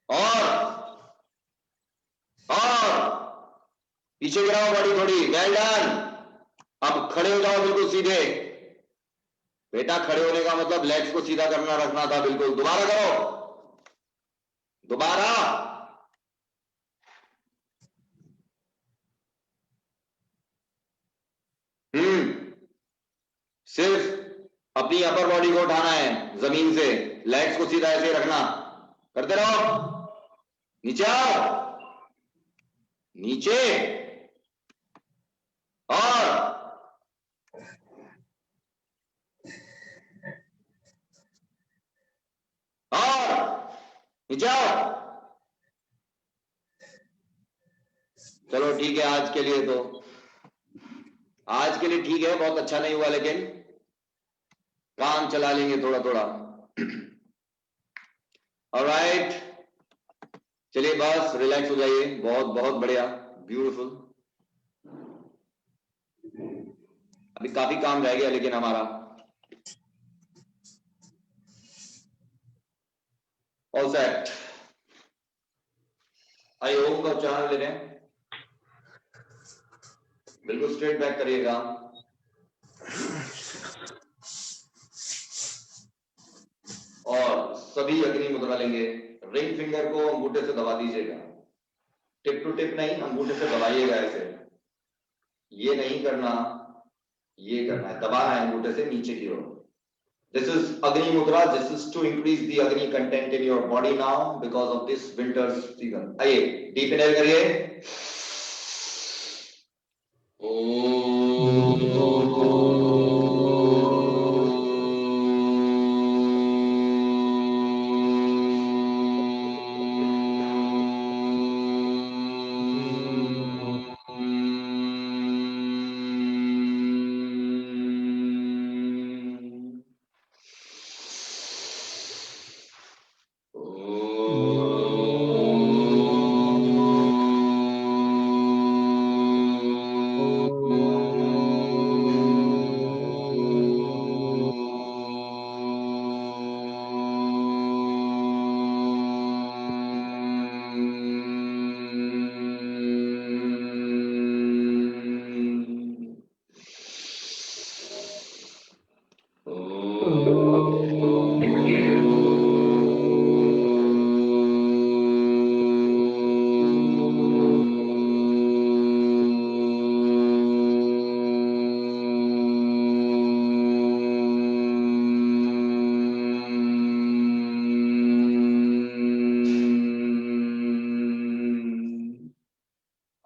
और पीछे गिराओ बॉडी थोड़ी, वेल डन। अब खड़े हो जाओ बिल्कुल सीधे, बेटा खड़े होने का मतलब लेग्स को सीधा करना रखना था बिल्कुल। दोबारा करो, दोबारा, सिर्फ अपनी अपर बॉडी को उठाना है जमीन से, लेग्स को सीधा ऐसे रखना, करते रहो, नीचे आओ, नीचे, जाओ। चलो ठीक है, आज के लिए ठीक है, बहुत अच्छा नहीं हुआ, लेकिन काम चला लेंगे थोड़ा थोड़ा। ऑलराइट, चलिए बस रिलैक्स हो जाइए। बहुत बहुत बढ़िया, ब्यूटीफुल। अभी काफी काम रह गया लेकिन हमारा। All set. आइए ओम का उच्चारण ले लें। बिल्कुल स्ट्रेट बैक करिएगा। और सभी अग्नि मुद्रा लेंगे। रिंग फिंगर को अंगूठे से दबा दीजिएगा। टिप टू टिप नहीं, अंगूठे से दबाइएगा ऐसे। ये नहीं करना, ये करना है, दबाना है अंगूठे से नीचे की ओर। This is Agni Mudra. This is to increase the Agni content in your body now because of this winter season. आइए deep inhale करिए।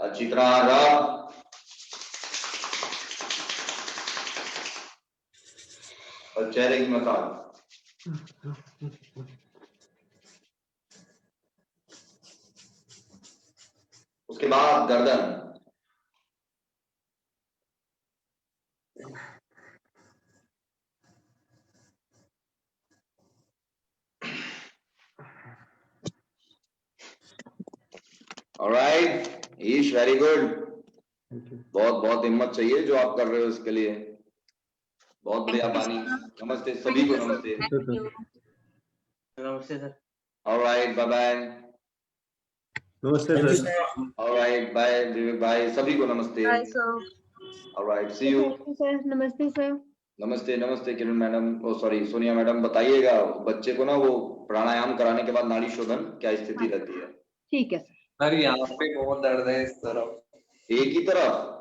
अच्छी तरह रब। और चेहरे की मसाज। उसके बाद गर्दन। ऑलराइट ईश, वेरी गुड। बहुत बहुत हिम्मत चाहिए जो आप कर रहे हो इसके लिए। बहुत बढ़िया पानी। नमस्ते सभी को, नमस्ते। नमस्ते सर। Alright, bye bye. नमस्ते सर। ऑलराइट, बाय विवेक भाई, सभी को नमस्ते। Hi, sir. Alright, see you. Sir नमस्ते सर। नमस्ते नमस्ते Kiran madam, oh sorry Sonia madam, बताइएगा बच्चे को ना वो प्राणायाम कराने के बाद नाड़ी शोधन क्या स्थिति रहती है। ठीक है सर। सर यहाँ पे बहुत दर्द है इस तरफ। एक ही तरफ।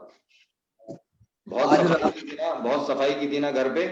बहुत सफाई की थी ना घर पे।